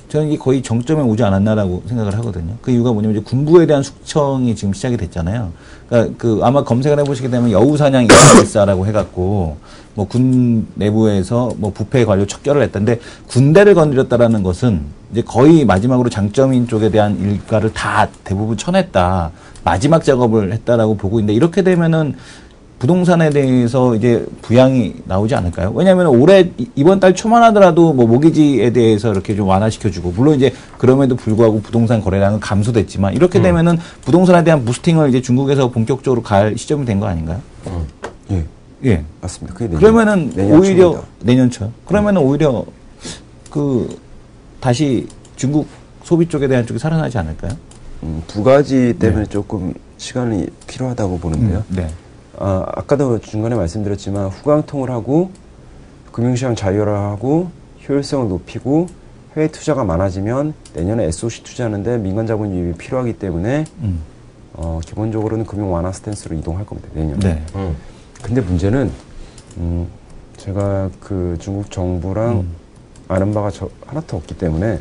Speaker 2: 저는 이게 거의 정점에 오지 않았나라고 생각을 하거든요. 그 이유가 뭐냐면 이제 군부에 대한 숙청이 지금 시작이 됐잖아요. 그러니까 그 아마 검색을 해보시게 되면 여우사냥 인사라고 해갖고 뭐 군 내부에서 뭐 부패 관료 척결을 했던데 군대를 건드렸다라는 것은 이제 거의 마지막으로 장점인 쪽에 대한 일가를 다 대부분 쳐냈다. 마지막 작업을 했다라고 보고 있는데 이렇게 되면은 부동산에 대해서 이제 부양이 나오지 않을까요? 왜냐하면 올해 이번 달 초만 하더라도 뭐 모기지에 대해서 이렇게 좀 완화시켜주고 물론 이제 그럼에도 불구하고 부동산 거래량은 감소됐지만 이렇게 되면은 부동산에 대한 부스팅을 이제 중국에서 본격적으로 갈 시점이 된 거 아닌가요?
Speaker 3: 예,
Speaker 2: 예,
Speaker 3: 맞습니다. 그게
Speaker 2: 그러면은 오히려
Speaker 3: 초입니다.
Speaker 2: 내년 초. 그러면은 오히려 그 다시 중국 소비 쪽에 대한 쪽이 살아나지 않을까요?
Speaker 3: 두 가지 때문에 조금 시간이 필요하다고 보는데요.
Speaker 2: 네.
Speaker 3: 아까도 중간에 말씀드렸지만 후광통을 하고 금융시장 자유화하고 효율성을 높이고 해외 투자가 많아지면 내년에 SOC 투자하는데 민간 자본 유입이 필요하기 때문에 기본적으로는 금융 완화 스탠스로 이동할 겁니다. 내년에.
Speaker 2: 네.
Speaker 3: 근데 문제는 제가 그 중국 정부랑 아는 바가 하나도 없기 때문에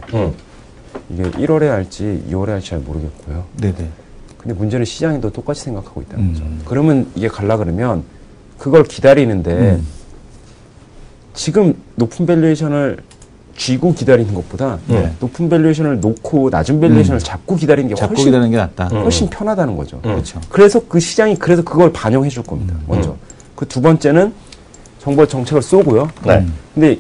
Speaker 3: 이게 1월에 할지 2월에 할지 잘 모르겠고요.
Speaker 2: 네네.
Speaker 3: 근데 문제는 시장이 또 똑같이 생각하고 있다는 거죠. 그러면 이게 갈라 그러면 그걸 기다리는데 지금 높은 밸류에이션을 쥐고 기다리는 것보다 높은 밸류에이션을 놓고 낮은 밸류에이션을 잡고 기다리는 게 훨씬
Speaker 2: 기다리는 게 낫다.
Speaker 3: 훨씬 편하다는 거죠.
Speaker 2: 그렇죠.
Speaker 3: 그래서 그 시장이 그래서 그걸 반영해 줄 겁니다. 먼저. 그 두 번째는 정부 정책을 쏘고요. 근데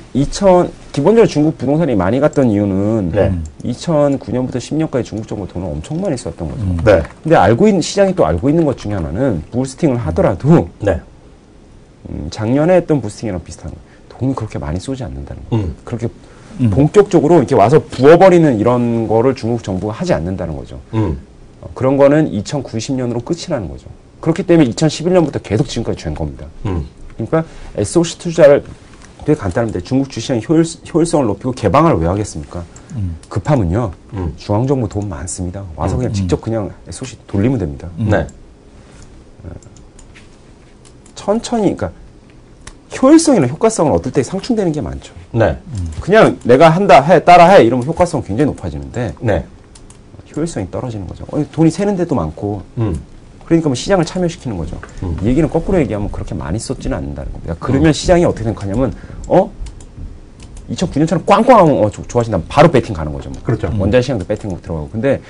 Speaker 3: 기본적으로 중국 부동산이 많이 갔던 이유는 2009년부터 10년까지 중국 정부 돈을 엄청 많이 썼던 거죠. 근데 시장이 또 알고 있는 것 중에 하나는 부스팅을 하더라도 작년에 했던 부스팅이랑 비슷한 거예요. 돈을 그렇게 많이 쏘지 않는다는 거예요. 그렇게 본격적으로 이렇게 와서 부어버리는 이런 거를 중국 정부가 하지 않는다는 거죠. 그런 거는 2090년으로 끝이라는 거죠. 그렇기 때문에 2011년부터 계속 지금까지 된 겁니다. 그러니까 SOC 투자를 되게 간단합니다. 중국 주시장 효율성을 높이고 개방을 왜 하겠습니까? 급하면요. 중앙정부 돈 많습니다. 와서 그냥 직접 그냥 SOC 돌리면 됩니다. 천천히, 그러니까 효율성이나 효과성은 어떨 때 상충되는 게 많죠. 그냥 내가 한다, 따라해 이러면 효과성 굉장히 높아지는데 효율성이 떨어지는 거죠. 돈이 새는 데도 많고 그러니까 뭐 시장을 참여시키는 거죠. 이 얘기는 거꾸로 얘기하면 그렇게 많이 썼지는 않는다는 겁니다. 그러면 시장이 어떻게 생각하냐면 2009년처럼 꽝꽝하면 좋아진다면 바로 배팅 가는 거죠. 뭐.
Speaker 1: 그렇죠.
Speaker 3: 원자재 시장도 배팅 들어가고. 근데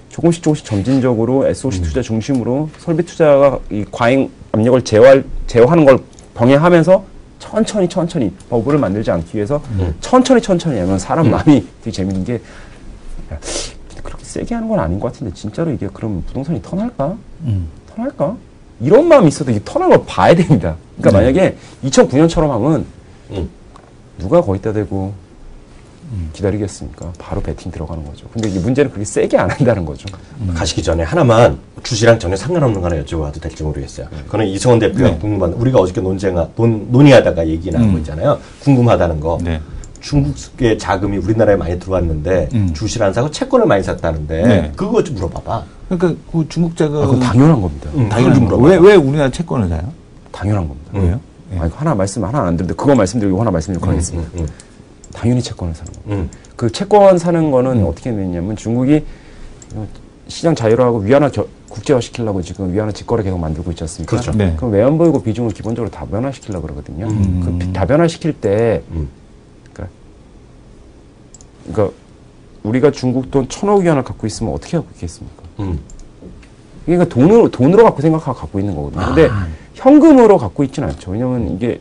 Speaker 3: 조금씩 점진적으로 SOC 투자 중심으로 설비 투자가 이 과잉 압력을 제어하는 걸 병행하면서 천천히 버블을 만들지 않기 위해서 천천히 하면 사람 마음이 되게 재밌는 게 그렇게 세게 하는 건 아닌 것 같은데 진짜로 이게 그럼 부동산이 턴할까? 턴할까? 이런 마음이 있어도 이게 턴하는 걸 봐야 됩니다. 그러니까 만약에 2009년처럼 하면 누가 거기다 대고 기다리겠습니까? 바로 배팅 들어가는 거죠. 근데 이게 문제는 그렇게 세게 안 한다는 거죠.
Speaker 1: 가시기 전에 하나만 주시랑 전혀 상관없는 거 하나 여쭤봐도 될지 모르겠어요. 그거는 이성원 대표가 궁금한, 우리가 어저께 논의하다가 얘기 나온 거 있잖아요. 궁금하다는 거. 중국의 자금이 우리나라에 많이 들어왔는데 주식을 안 사고 채권을 많이 샀다는데
Speaker 2: 네.
Speaker 1: 그거 좀 물어봐봐.
Speaker 2: 그러니까 그 중국 자금
Speaker 3: 그건 당연한 겁니다.
Speaker 2: 당연한 거. 왜 우리나라 채권을 사요?
Speaker 3: 당연한 겁니다.
Speaker 2: 왜요? 예.
Speaker 3: 아니, 하나 안 드는데 그거 말씀드리고 하나 말씀드리고 하겠습니다. 당연히 채권을 사는 겁니다. 그 채권 사는 거는 어떻게 됐냐면 중국이 시장 자유화하고 위안화 국제화시키려고 지금 위안화 직거래 계속 만들고 있지 않습니까?
Speaker 1: 그렇죠.
Speaker 2: 네.
Speaker 3: 그럼 외환보유고 비중을 기본적으로 다변화시키려고 그러거든요. 그 다변화시킬 때 그러니까 우리가 중국 돈 1,000억 위안을 갖고 있으면 어떻게 갖고 있겠습니까? 그러니까 돈으로 갖고 생각하고 갖고 있는 거거든요. 근데 현금으로 갖고 있지는 않죠. 왜냐면 이게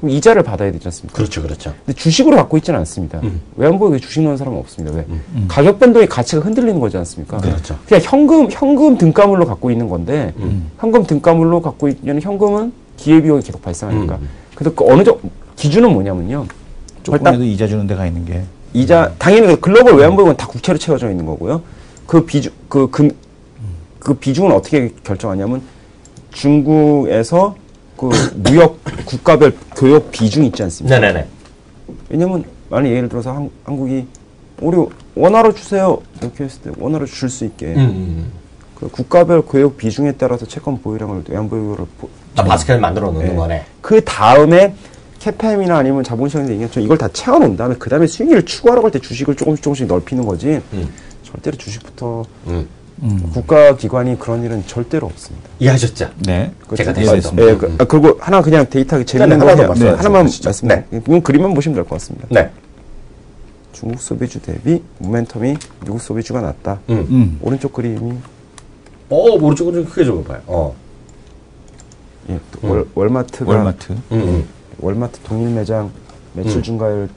Speaker 3: 이자를 받아야 되지 않습니까?
Speaker 1: 그렇죠, 그렇죠.
Speaker 3: 근데 주식으로 갖고 있지는 않습니다. 외환보유고에 주식 넣는 사람은 없습니다. 왜? 가격 변동의 가치가 흔들리는 거지 않습니까?
Speaker 1: 그렇죠.
Speaker 3: 그냥 현금 등가물로 갖고 있는 건데 현금 등가물로 갖고 있는 현금은 기회비용이 계속 발생하니까. 그래서 그 어느 정도 기준은 뭐냐면요.
Speaker 2: 조금이라도 이자 주는 데가 있는 게
Speaker 3: 이자 당연히 글로벌 외환보유고는 다 국채로 채워져 있는 거고요. 그 비중은 어떻게 결정하냐면 중국에서 그 무역 국가별 교역 비중 있지 않습니까?
Speaker 1: 네네네.
Speaker 3: 왜냐면 만약 예를 들어서 한국이 우리 원화로 주세요 이렇게 했을 때 원화로 줄 수 있게 그 국가별 교역 비중에 따라서 채권 보유량을 외환보유고를
Speaker 1: 바스켓을 만들어 놓는 거네.
Speaker 3: 그 다음에 캐팸이나 아니면 자본시장에서 얘기했죠. 이걸 다 채워놓은 다음에 그 다음에 수익률을 추구하라고 할 때 주식을 조금씩 넓히는 거지. 절대로 주식부터 국가기관이 그런 일은 절대로 없습니다.
Speaker 1: 이해하셨죠?
Speaker 2: 네.
Speaker 1: 제가
Speaker 2: 이해했습니다.
Speaker 3: 네, 그리고 하나 그냥 데이터 재밌는 거 해요.
Speaker 1: 네,
Speaker 3: 하나만 말씀드릴게요. 이건 그림만 보시면 될 것 같습니다.
Speaker 1: 네.
Speaker 3: 중국 소비주 대비 모멘텀이 미국 소비주가 낮다. 오른쪽 그림이
Speaker 1: 오른쪽은 좀 크게 적어봐요.
Speaker 3: 예, 월마트가 월마트 동일 매장 매출 증가율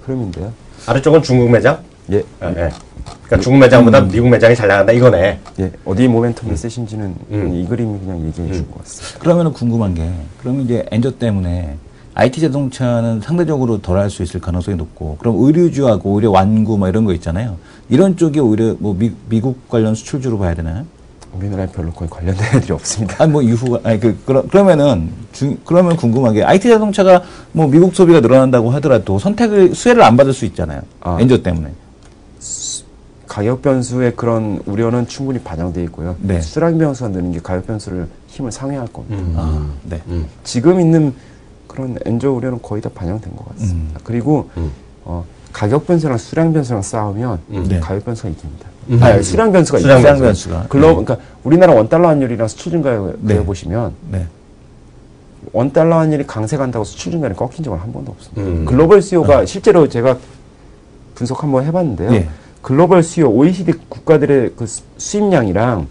Speaker 3: 흐름인데요.
Speaker 1: 아래쪽은 중국 매장?
Speaker 3: 예.
Speaker 1: 그러니까 중국 매장보다 미국 매장이 잘 나간다 이거네.
Speaker 3: 예. 어디 모멘텀이 세신지는 이 그림이 그냥 얘기해 줄 것 같습니다.
Speaker 2: 그러면 궁금한 게 그러면 이제 엔저 때문에 IT 자동차는 상대적으로 덜 할 수 있을 가능성이 높고 그럼 의류주하고 오히려 완구 뭐 이런 거 있잖아요. 이런 쪽이 오히려 뭐 미국 관련 수출주로 봐야 되나요?
Speaker 3: 우리나라에 별로 거의 관련된 애들이 없습니다.
Speaker 2: 아니 뭐 이후가 아니 그러면 궁금한 게 IT 자동차가 뭐 미국 소비가 늘어난다고 하더라도 수혜를 안 받을 수 있잖아요. 엔저 때문에.
Speaker 3: 가격 변수의 그런 우려는 충분히 반영되어 있고요.
Speaker 2: 네.
Speaker 3: 수량 변수가 느는 게 가격 변수를 힘을 상회할 겁니다.
Speaker 2: 네.
Speaker 3: 지금 있는 그런 엔저 우려는 거의 다 반영된 것 같습니다. 그리고 가격 변수랑 수량 변수랑 싸우면 가격 변수가 이깁니다. 수량 변수가
Speaker 2: 수량
Speaker 3: 이깁니다.
Speaker 2: 변수가.
Speaker 3: 그러니까 우리나라 원달러 환율이랑 수출 증가율 보시면 원달러 환율이 강세 간다고 수출 증가율이 꺾인 적은 한 번도 없습니다. 글로벌 수요가 실제로 제가 분석 한번 해봤는데요. 글로벌 수요 OECD 국가들의 그 수입량이랑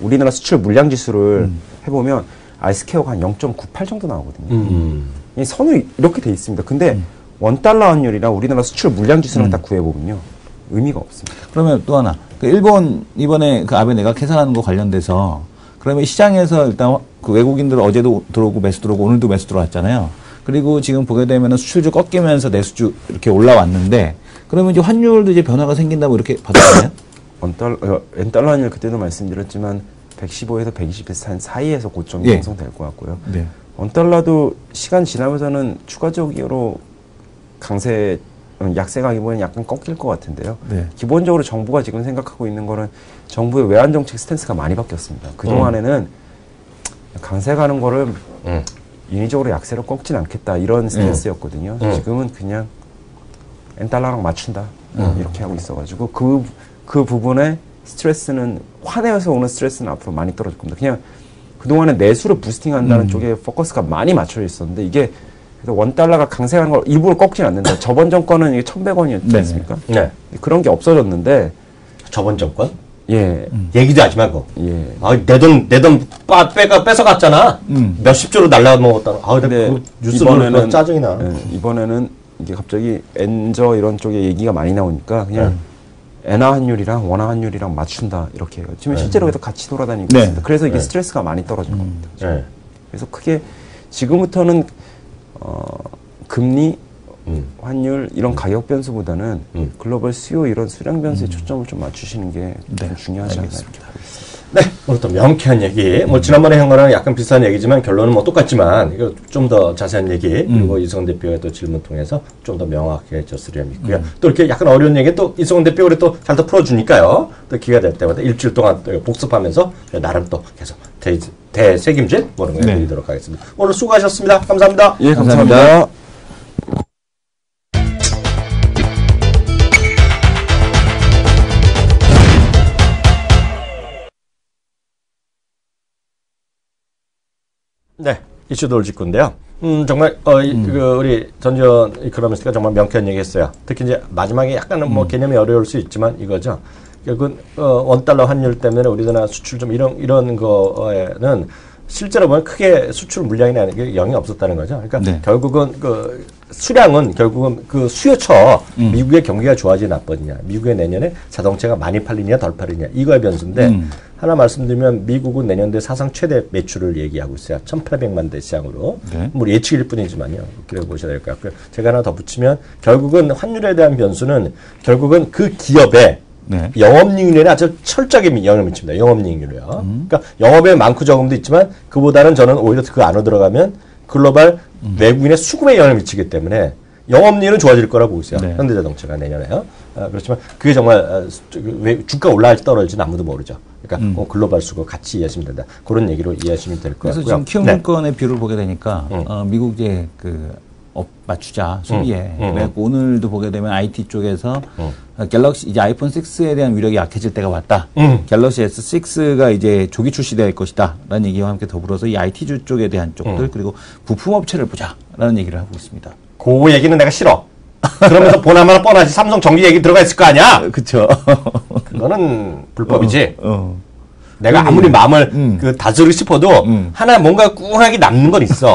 Speaker 3: 우리나라 수출 물량 지수를 해보면 아이스케어가 한 0.98 정도 나오거든요. 이 선이 이렇게 돼 있습니다. 근데 원달러 환율이랑 우리나라 수출 물량 지수랑 딱 구해보면요. 의미가 없습니다.
Speaker 2: 그러면 또 하나. 일본 이번에 그 아베 내가 계산하는 거 관련돼서 그러면 시장에서 일단 그 외국인들 어제도 들어오고 매수 들어오고 오늘도 매수 들어왔잖아요. 그리고 지금 보게 되면 수출주 꺾이면서 내수주 이렇게 올라왔는데 그러면 이제 환율도 이제 변화가 생긴다고 이렇게 받아들여요?
Speaker 3: 엔달러 환율 그때도 말씀드렸지만 115에서 120에서 사이에서 고점이 형성될 것 같고요. 원달러도 시간 지나면서는 추가적으로 약세가기보다는 약간 꺾일 것 같은데요. 기본적으로 정부가 지금 생각하고 있는 거는 정부의 외환정책 스탠스가 많이 바뀌었습니다. 그동안에는 강세 가는 거를 인위적으로 약세로 꺾진 않겠다 이런 스탠스였거든요. 지금은 그냥 엔달러랑 맞춘다 이렇게 하고 있어가지고 그 부분에 스트레스는 환에서 오는 스트레스는 앞으로 많이 떨어질 겁니다. 그냥 그동안에 내수를 부스팅한다는 쪽에 포커스가 많이 맞춰져 있었는데 이게 그래서 원달러가 강세하는 걸 일부러 꺾진 않는다. 저번 정권은 이게 1,100원이었지 않습니까?
Speaker 1: 네.
Speaker 3: 그런 게 없어졌는데
Speaker 1: 저번 정권?
Speaker 3: 예.
Speaker 1: 얘기도 하지 말고.
Speaker 3: 예.
Speaker 1: 내 돈 뺏어갔잖아. 몇십조로 날라먹었다.
Speaker 3: 근데
Speaker 1: 그 뉴스 보면 짜증이 나.
Speaker 3: 이번에는 이게 갑자기 엔저 이런 쪽에 얘기가 많이 나오니까 그냥 엔화 환율이랑 원화 환율이랑 맞춘다 이렇게 해요. 지금 실제로 같이 돌아다니고 있습니다. 그래서 이게 스트레스가 많이 떨어질 겁니다. 그래서 크게 지금부터는 금리, 환율 이런 가격 변수보다는 글로벌 수요 이런 수량 변수에 초점을 좀 맞추시는 게 좀 중요하지 않나 이렇게 보고 있습니다.
Speaker 1: 네, 오늘 또 명쾌한 얘기. 뭐 지난번에 한 거랑 약간 비슷한 얘기지만 결론은 뭐 똑같지만 이거 좀 더 자세한 얘기 그리고 이성훈 대표의 또 질문 통해서 좀 더 명확해졌으려 믿고요. 또 이렇게 약간 어려운 얘기 또 이성훈 대표 우리 또 잘 더 풀어주니까요. 또 기회가 될 때마다 일주일 동안 또 복습하면서 나름 또 계속 대책임질 뭐 이런 거 해드리도록 하겠습니다. 오늘 수고하셨습니다. 감사합니다.
Speaker 3: 예, 감사합니다.
Speaker 1: 네, 이슈 돌직구인데요. 정말 우리 전지현 이코노미스트가 정말 명쾌한 얘기했어요. 특히 이제 마지막에 약간은 뭐 개념이 어려울 수 있지만 이거죠. 결국은 원달러 환율 때문에 우리나라 수출 좀 이런 거에는 실제로 보면 크게 수출 물량이 영향이 없었다는 거죠. 그러니까 결국은 그 수량은 결국은 그 수요처 미국의 경기가 좋아지냐 나빠지냐, 미국의 내년에 자동차가 많이 팔리냐 덜 팔리냐 이거의 변수인데 하나 말씀드리면 미국은 내년도에 사상 최대 매출을 얘기하고 있어요. 1,800만 대 시장으로. 뭐 예측일 뿐이지만요. 그래 보셔야 될 것 같고요. 제가 하나 더 붙이면 결국은 환율에 대한 변수는 결국은 그 기업의 영업이익률에 아주 철저하게 영향을 미칩니다. 영업이익률이요. 그러니까 영업에 많고 적음도 있지만 그보다는 저는 오히려 그 안으로 들어가면 글로벌 외국인의 수급에 영향을 미치기 때문에 영업이익은 좋아질 거라고 보고 있어요. 현대자동차가 내년에요. 그렇지만 그게 정말 주가 올라갈지 떨어질지는 아무도 모르죠. 그러니까 글로벌 수급 같이 이해하시면 된다. 그런 얘기로 이해하시면 될 것 같고요.
Speaker 2: 그래서 지금 키움증권의 비율을 보게 되니까 미국 이제 맞추자 수비에 오늘도 보게 되면 IT 쪽에서 갤럭시 이제 아이폰 6에 대한 위력이 약해질 때가 왔다. 갤럭시 S6가 이제 조기 출시될 것이다라는 얘기와 함께 더불어서 이 IT주 쪽에 대한 쪽들 그리고 부품 업체를 보자라는 얘기를 하고 있습니다.
Speaker 1: 그 얘기는 내가 싫어. 그러면서 보나마나 뻔하지 삼성 전기 얘기 들어가 있을 거 아니야?
Speaker 2: 그쵸.
Speaker 1: 그거는 불법이지. 내가 아무리 마음을 다스리고 싶어도 하나 뭔가 꿍하게 남는 건 있어.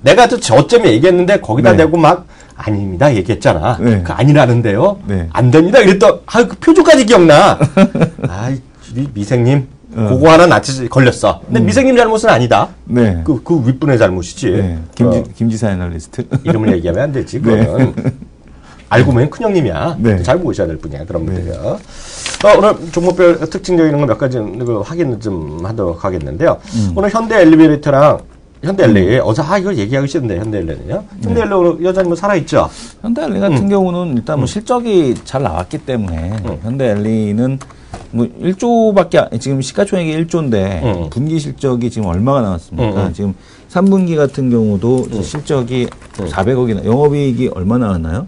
Speaker 1: 내가 또 저점에 얘기했는데 거기다 대고 막 아닙니다 얘기했잖아. 그 아니라는데요. 안 됩니다. 이랬더 그 표주까지 기억나. 아이 미생님 그거 하나 낯이 걸렸어. 근데 미생님 잘못은 아니다. 그 윗분의 잘못이지.
Speaker 2: 김지사 애널리스트.
Speaker 1: 이름을 얘기하면 안 되지. 그거는. 알고 보면 큰형님이야. 잘 보셔야 될 분이야. 그런 분들이요. 오늘 종목별 특징적인 거 몇 가지 확인 좀 하도록 하겠는데요. 오늘 현대 엘리베이터랑 현대 엘리 어제 이걸 얘기하기 싫은데 현대 엘리는요. 현대 엘리 오늘 여전히 뭐 살아있죠.
Speaker 2: 현대 엘리 같은 경우는 일단 뭐 실적이 잘 나왔기 때문에 현대 엘리는 뭐 1조밖에 지금 시가총액이 1조인데 분기 실적이 지금 얼마가 나왔습니까? 지금 3분기 같은 경우도 실적이 400억이나 영업이익이 얼마 나왔나요?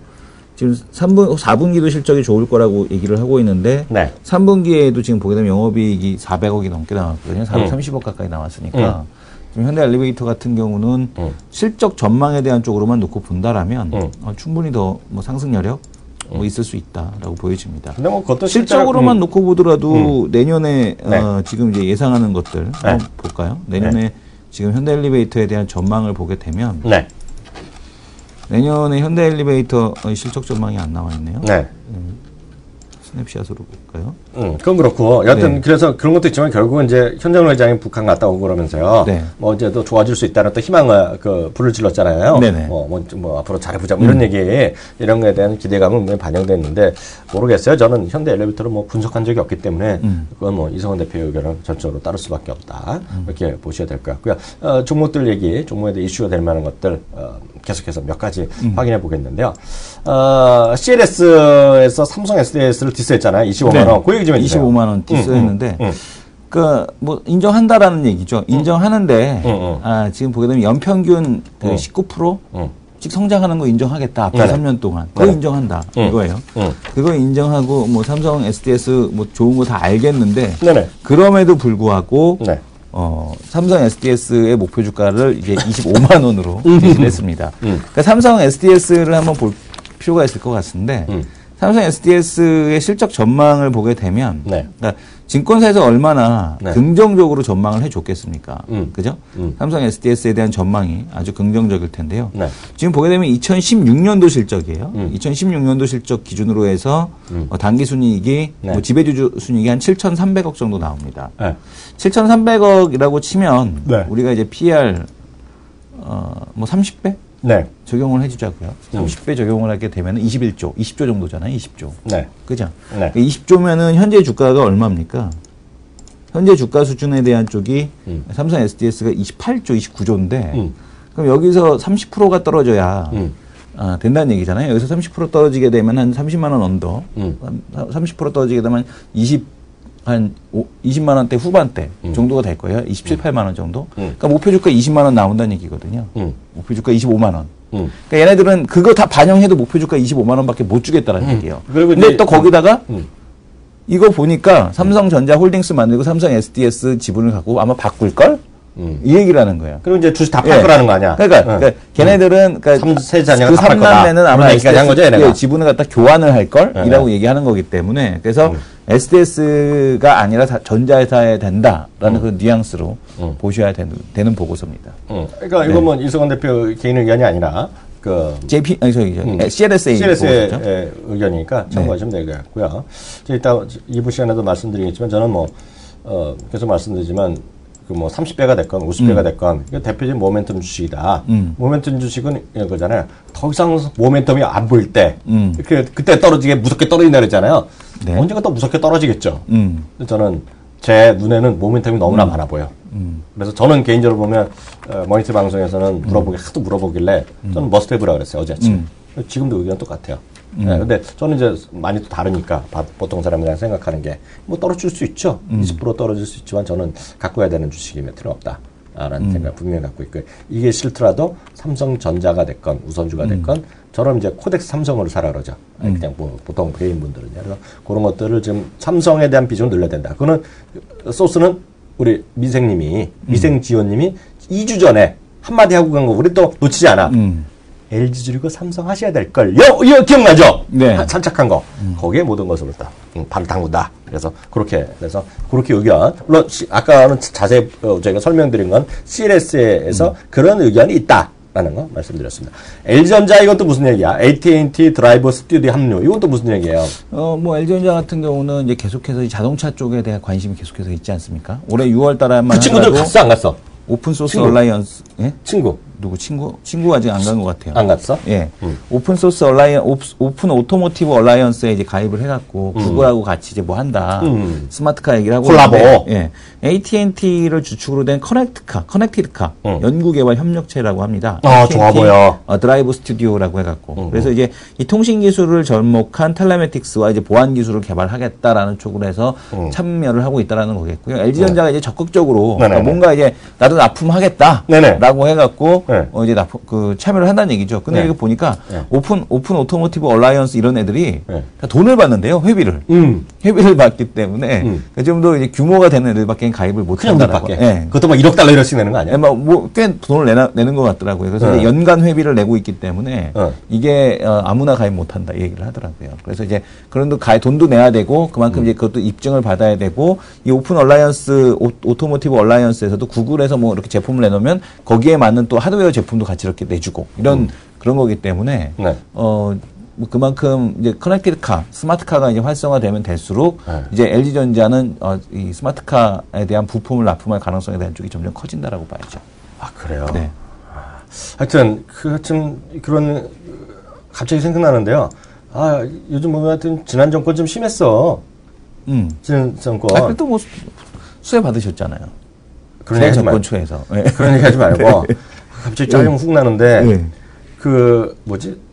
Speaker 2: 지금 4분기도 실적이 좋을 거라고 얘기를 하고 있는데 3분기에도 지금 보게 되면 영업이익이 400억이 넘게 나왔거든요. 430억 가까이 나왔으니까 지금 현대 엘리베이터 같은 경우는 실적 전망에 대한 쪽으로만 놓고 본다라면 충분히 더 뭐 상승 여력 뭐 있을 수 있다라고 보여집니다.
Speaker 1: 근데 뭐 그것도
Speaker 2: 실적으로만 놓고 보더라도 내년에 지금 이제 예상하는 것들 한번 볼까요? 내년에 지금 현대 엘리베이터에 대한 전망을 보게 되면 내년에 현대 엘리베이터 실적 전망이 안 나와 있네요. 스냅샷으로 볼까요?
Speaker 1: 그건 그렇고 여하튼 그래서 그런 것도 있지만 결국은 이제 현정훈 회장이 북한 갔다 오고 그러면서요. 뭐 이제 또 좋아질 수 있다는 또 희망을 불을 질렀잖아요. 뭐 앞으로 잘해보자 뭐 이런 얘기 이런 거에 대한 기대감은 분명히 반영됐는데 모르겠어요. 저는 현대 엘리베이터를 뭐 분석한 적이 없기 때문에 그건 뭐 이성훈 대표의 의견을 전적으로 따를 수밖에 없다. 이렇게 보셔야 될 것 같고요. 종목들 얘기, 종목에 대해 이슈가 될 만한 것들 계속해서 몇 가지 확인해 보겠는데요. CLS에서 삼성 SDS를 디스했잖아요. 25만 원. 그 얘기 좀 해주세요.
Speaker 2: 25만 원 디스했는데, 뭐 인정한다라는 얘기죠. 인정하는데, 지금 보게 되면 연평균 19%씩 성장하는 거 인정하겠다. 앞으로 3년 동안. 그거 인정한다. 이거예요. 그거 인정하고 뭐 삼성 SDS 뭐 좋은 거 다 알겠는데, 그럼에도 불구하고 삼성 SDS의 목표 주가를 이제 25만 원으로 제시를 했습니다. 그러니까 삼성 SDS를 한번 볼 필요가 있을 것 같은데 삼성 SDS의 실적 전망을 보게 되면 그러니까 증권사에서 얼마나 긍정적으로 전망을 해줬겠습니까? 그죠? 삼성 SDS에 대한 전망이 아주 긍정적일 텐데요. 지금 보게 되면 2016년도 실적이에요. 2016년도 실적 기준으로 해서 당기순이익이 뭐 지배주주 순이익이 한 7,300억 정도 나옵니다. 7,300억이라고 치면 우리가 이제 PER 뭐 30배? 적용을 해주자고요. 30배 적용을 하게 되면 21조, 20조 정도잖아요. 20조. 그죠? 20조면은 현재 주가가 얼마입니까? 현재 주가 수준에 대한 쪽이 삼성 SDS가 28조, 29조인데 그럼 여기서 30%가 떨어져야 된다는 얘기잖아요. 여기서 30% 떨어지게 되면 한 30만 원 언더, 30% 떨어지게 되면 20만 원대 후반대 정도가 될 거예요. 27, 8만 원 정도. 그러니까 목표 주가 20만 원 나온다는 얘기거든요. 목표 주가 25만 원. 그러니까 얘네들은 그거 다 반영해도 목표 주가 25만 원밖에 못 주겠다는 얘기예요. 근데 또 거기다가 이거 보니까 삼성전자 홀딩스 만들고 삼성 SDS 지분을 갖고 아마 바꿀걸? 이 얘기를 하는 거예요.
Speaker 1: 그리고 이제 주식 다 팔 거라는 거 아니야?
Speaker 2: 그러니까 걔네들은 그러니까
Speaker 1: 세 자녀가
Speaker 2: 그
Speaker 1: 다 팔 거다.
Speaker 2: 3남매는 아마
Speaker 1: 얘기까지 한 거죠, 얘네가?
Speaker 2: 지분을 갖다 교환을 할 걸이라고 얘기하는 거기 때문에 그래서 SDS가 아니라 전자회사에 된다라는 그런 뉘앙스로 보셔야 되는 보고서입니다.
Speaker 1: 그러니까 이건 뭐 이성원 대표 개인 의견이 아니라 그 CLS의 의견이니까 참고하시면 될 것 같고요. 이따 2부 시간에도 말씀드리겠지만 저는 뭐 계속 말씀드리지만 그 뭐 30배가 됐건 50배가 됐건 이거 대표적인 모멘텀 주식이다. 모멘텀 주식은 이런 거잖아요. 더 이상 모멘텀이 안 보일 때 그때 떨어지게 무섭게 떨어진다 그랬잖아요. 네. 언젠가 또 무섭게 떨어지겠죠. 저는 제 눈에는 모멘텀이 너무나 많아 보여. 그래서 저는 개인적으로 보면 모니터 방송에서는 하도 물어보길래 저는 머스트헤브라고 그랬어요. 어제 아침. 지금도 의견 똑같아요. 네, 근데 저는 이제 많이 또 다르니까 보통 사람들이랑 생각하는 게 뭐 떨어질 수 있죠. 20% 떨어질 수 있지만 저는 갖고 가야 되는 주식임에 틀림없다라는 생각 분명히 갖고 있고요. 이게 싫더라도 삼성전자가 됐건 우선주가 됐건 저는 이제 코덱스 삼성으로 사라 그러죠. 그냥 뭐 보통 개인분들은요. 그래서 그런 것들을 지금 삼성에 대한 비중을 늘려야 된다. 그거는 소스는 우리 미생지원님이 2주 전에 한마디 하고 간 거 우리 또 놓치지 않아. LG 줄이고 삼성 하셔야 될걸요. 이거 기억나죠? 네. 산책한 거. 거기에 모든 것을 다 발을 담근다. 그래서 그렇게 의견. 물론 아까는 자세히 저희가 설명드린 건 CLS에서 그런 의견이 있다라는 거 말씀드렸습니다. LG전자 이것도 무슨 얘기야? AT&T 드라이버 스튜디오 합류. 이것도 무슨 얘기예요?
Speaker 2: 뭐 LG전자 같은 경우는 이제 계속해서 이 자동차 쪽에 대한 관심이 계속해서 있지 않습니까? 올해 6월 달에만
Speaker 1: 그 친구들 갔어 안 갔어?
Speaker 2: 오픈소스 얼라이언스, 예?
Speaker 1: 친구.
Speaker 2: 누구 친구 아직 안 간 것 같아요.
Speaker 1: 안 갔어?
Speaker 2: 예. 오픈소스 오픈 오토모티브 얼라이언스에 이제 가입을 해갖고 구글하고 같이 이제 뭐 한다. 스마트카 얘기를 하고.
Speaker 1: 콜라보.
Speaker 2: 예. AT&T를 주축으로 된 커넥티드카 연구개발 협력체라고 합니다.
Speaker 1: 좋아 보여.
Speaker 2: 드라이브 스튜디오라고 해갖고. 그래서 이제 이 통신 기술을 접목한 텔레메틱스와 이제 보안 기술을 개발하겠다라는 쪽으로 해서 참여를 하고 있다라는 거겠고요. LG전자가 이제 적극적으로 뭔가 이제 나도 납품하겠다라고 해갖고 이제 참여를 한다는 얘기죠. 근데 이거 보니까 오픈 오토모티브 얼라이언스 이런 애들이 다 돈을 받는데요. 회비를 받기 때문에 좀 더 이제 규모가 되는 애들밖에 가입을 못 한다라고.
Speaker 1: 그것도 막 1억 달러 이럴씩 내는 거 아니야?
Speaker 2: 꽤 돈을 내는 것 같더라고요. 그래서 이제 연간 회비를 내고 있기 때문에 이게 아무나 가입 못 한다 이 얘기를 하더라고요. 그래서 이제 그런데 돈도 내야 되고 그만큼 이제 그것도 입증을 받아야 되고 이 오픈 얼라이언스 오토모티브 얼라이언스에서도 구글에서 뭐 이렇게 제품을 내놓으면 거기에 맞는 또 하드웨어 제품도 같이 이렇게 내주고 이런 그런 거기 때문에 뭐 그만큼 이제 커넥티드카, 스마트카가 이제 활성화되면 될수록 이제 LG전자는 이 스마트카에 대한 부품을 납품할 가능성에 대한 쪽이 점점 커진다라고 봐야죠.
Speaker 1: 아 그래요?
Speaker 2: 네.
Speaker 1: 하여튼 그런 갑자기 생각나는데요. 요즘 보면 하여튼 지난 정권 좀 심했어. 지난 정권.
Speaker 2: 그래도 뭐 수혜 받으셨잖아요.
Speaker 1: 그런 얘기 하지 말고.
Speaker 2: 초에서.
Speaker 1: 그런 얘기 하지 말고. 갑자기 짜증 훅 나는데 그 뭐지?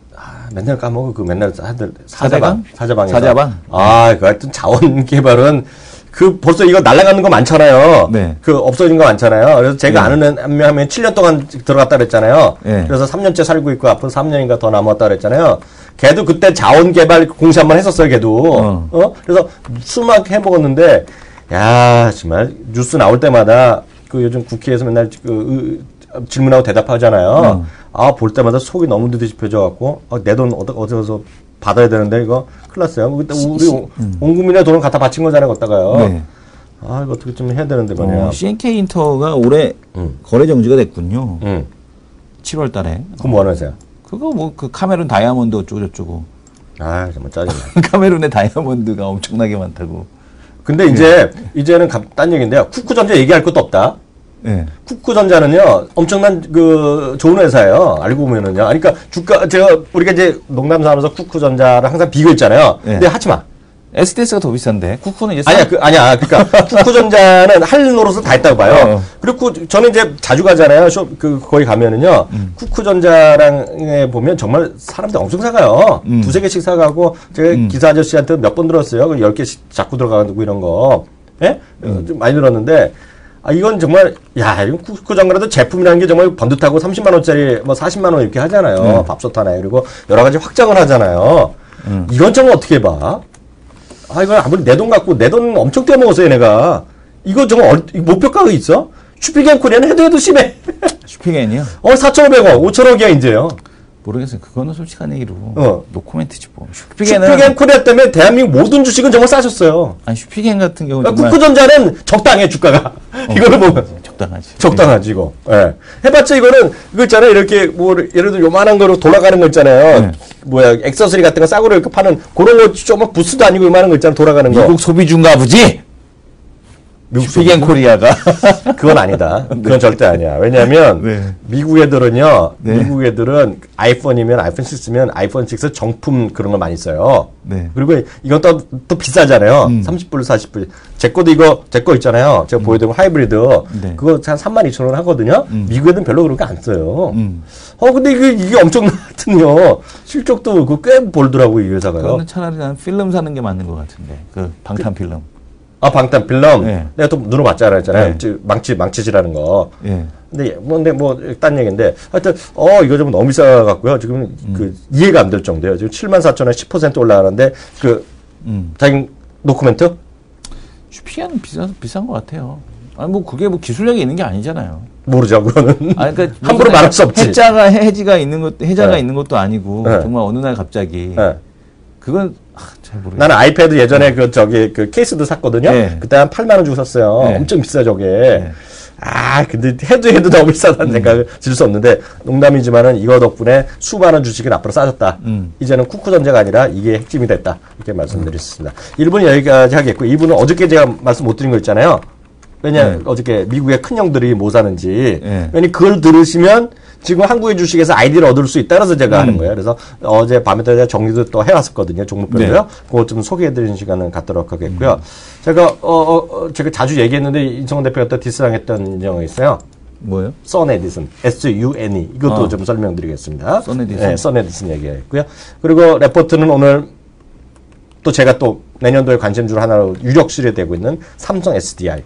Speaker 1: 맨날 까먹어. 그 맨날 사자방. 그거 하여튼 자원 개발은 벌써 이거 날아가는 거 많잖아요. 그 없어진 거 많잖아요. 그래서 제가 아는 한 명이 7년 동안 들어갔다 그랬잖아요. 그래서 3년째 살고 있고 앞으로 3년인가 더 남았다 그랬잖아요. 걔도 그때 자원 개발 공시 한번 했었어요, 걔도. 그래서 수막 해 먹었는데 야, 정말 뉴스 나올 때마다 그 요즘 국회에서 맨날 질문하고 대답하잖아요. 볼 때마다 속이 너무 뒤집혀져갖고, 내 돈 어디서 받아야 되는데, 이거 큰일 났어요. 그때 우리 온 국민의 돈을 갖다 바친 거잖아요, 거기다가요. 이거 어떻게 좀 해야 되는데 말이야.
Speaker 2: CNK 인터가 올해 거래 정지가 됐군요. 7월 달에.
Speaker 1: 그럼 뭐 하는 회사야?
Speaker 2: 그거 뭐, 카메룬 다이아몬드 어쩌고저쩌고.
Speaker 1: 정말 짜증나.
Speaker 2: 카메룬의 다이아몬드가 엄청나게 많다고.
Speaker 1: 근데 이제는 딴 얘기인데요. 쿠쿠전자 얘기할 것도 없다. 쿠쿠전자는요, 엄청난 좋은 회사예요. 알고 보면은요. 그러니까 우리가 이제 농담 삼아서 쿠쿠전자를 항상 비교했잖아요. 근데 하지 마.
Speaker 2: SDS가 더 비싼데 쿠쿠는 이제
Speaker 1: 아니야. 그러니까 쿠쿠전자는 할 노릇을 다 했다고 봐요. 그리고 저는 이제 자주 가잖아요. 거기 가면은요. 쿠쿠전자랑 보면 정말 사람들 엄청 사가요. 두세 개씩 사가고 제가 기사 아저씨한테 몇 번 들었어요. 10개씩 자꾸 들어가고 이런 거. 예? 좀 많이 들었는데 이건 정말 이건 쿠쿠전자라도 제품이라는 게 정말 번듯하고 30만 원짜리 뭐 40만 원 이렇게 하잖아요. 밥솥 하나에. 그리고 여러 가지 확장을 하잖아요. 이건 정말 어떻게 봐? 이거 아무리 내 돈 갖고 내 돈 엄청 떼먹었어요, 얘네가. 이거 정말 목표가가 있어? 슈피겐 코리아는 해도 심해.
Speaker 2: 슈피겐이요?
Speaker 1: 4,500원, 5,000원이야, 이제요.
Speaker 2: 모르겠어요. 그거는 솔직한 얘기로. 노코멘트지 뭐.
Speaker 1: 슈피겐 코리아 때문에 대한민국 모든 주식은 정말 싸졌어요.
Speaker 2: 아니, 슈피겐 같은 경우는.
Speaker 1: 쿠쿠전자는 적당해, 주가가. 이거를 보면. 적당하지, 이거. 예. 해봤자 이거 있잖아요. 이렇게, 예를 들어 요만한 거로 돌아가는 거 있잖아요. 액세서리 같은 거 싸구려 이렇게 파는 그런 거 좀 부스도 아니고 요만한 거 있잖아. 돌아가는 거.
Speaker 2: 미국 소비주인가 보지? 슈피겐 코리아가.
Speaker 1: 그건 아니다. 그건 절대 아니야. 왜냐면, 미국 애들은요, 미국 애들은 아이폰 6면 아이폰 6 정품 그런 걸 많이 써요. 그리고 이건 또 비싸잖아요. 30불, 40불. 제 거 있잖아요. 제가 보여드린 하이브리드. 그거 한 32,000원 하거든요. 미국 애들은 별로 그런 거 안 써요. 근데 이게 엄청 하여튼요. 실적도 꽤 벌더라고, 이 회사가요.
Speaker 2: 그거는 차라리 난 필름 사는 게 맞는 것 같은데. 방탄 필름.
Speaker 1: 방탄 필름. 내가 또 눈으로 맞잖아 했잖아요. 망치질하는 거. 근데 딴 얘기인데 하여튼 이거 좀 너무 비싸 갖고요. 지금 이해가 안 될 정도예요. 지금 74,000원 10% 올라가는데 자기 노코멘트?
Speaker 2: 슈피겐은 비싼 것 같아요. 그게 기술력이 있는 게 아니잖아요.
Speaker 1: 모르죠, 그거는.
Speaker 2: 그러니까
Speaker 1: 함부로 말할 수 없지.
Speaker 2: 해자가 있는 것도 아니고 정말 어느 날 갑자기 그건 잘 모르겠어요.
Speaker 1: 나는 아이패드 예전에 그 케이스도 샀거든요. 그때 한 8만 원 주고 샀어요. 엄청 비싸 저게. 근데 해도 너무 비싸다는 생각을 질 수 없는데 농담이지만은 이거 덕분에 수많은 주식은 앞으로 싸졌다. 이제는 쿠쿠전자가 아니라 이게 핵심이 됐다. 이렇게 말씀드렸습니다. 1부는 여기까지 하겠고 2부는 어저께 제가 말씀 못 드린 거 있잖아요. 왜냐 어저께 미국의 큰 형들이 뭐 사는지. 왜냐 그걸 들으시면 지금 한국의 주식에서 아이디어를 얻을 수 있다. 그래서 제가 하는 거예요. 그래서 어제 밤에 제가 정리도 또 해왔었거든요. 종목별로요. 그거 좀 소개해드리는 시간을 갖도록 하겠고요. 제가 자주 얘기했는데 이성원 대표가 또 디스당했던 인정이 있어요.
Speaker 2: 뭐요?
Speaker 1: 써네디슨. SUNE. 이것도 좀 설명드리겠습니다.
Speaker 2: 써네디슨.
Speaker 1: 네, 써네디슨 얘기했고요. 그리고 레포트는 오늘 또 제가 또 내년도에 관심줄 하나로 유력시에 되고 있는 삼성 SDI.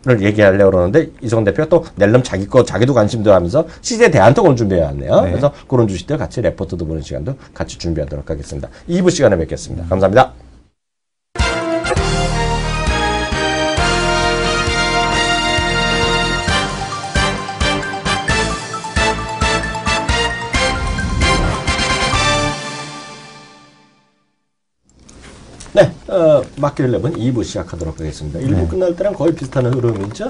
Speaker 1: 를 얘기하려고 그러는데 이성원 대표가 또 낼름 자기도 관심도 하면서 시세 대안톡을 준비해 왔네요. 그래서 그런 주식들 같이 레포트도 보는 시간도 같이 준비하도록 하겠습니다. 2부 시간에 뵙겠습니다. 감사합니다. 네, 마켓 11 2부 시작하도록 하겠습니다. 1부 끝날 때랑 거의 비슷한 흐름이죠.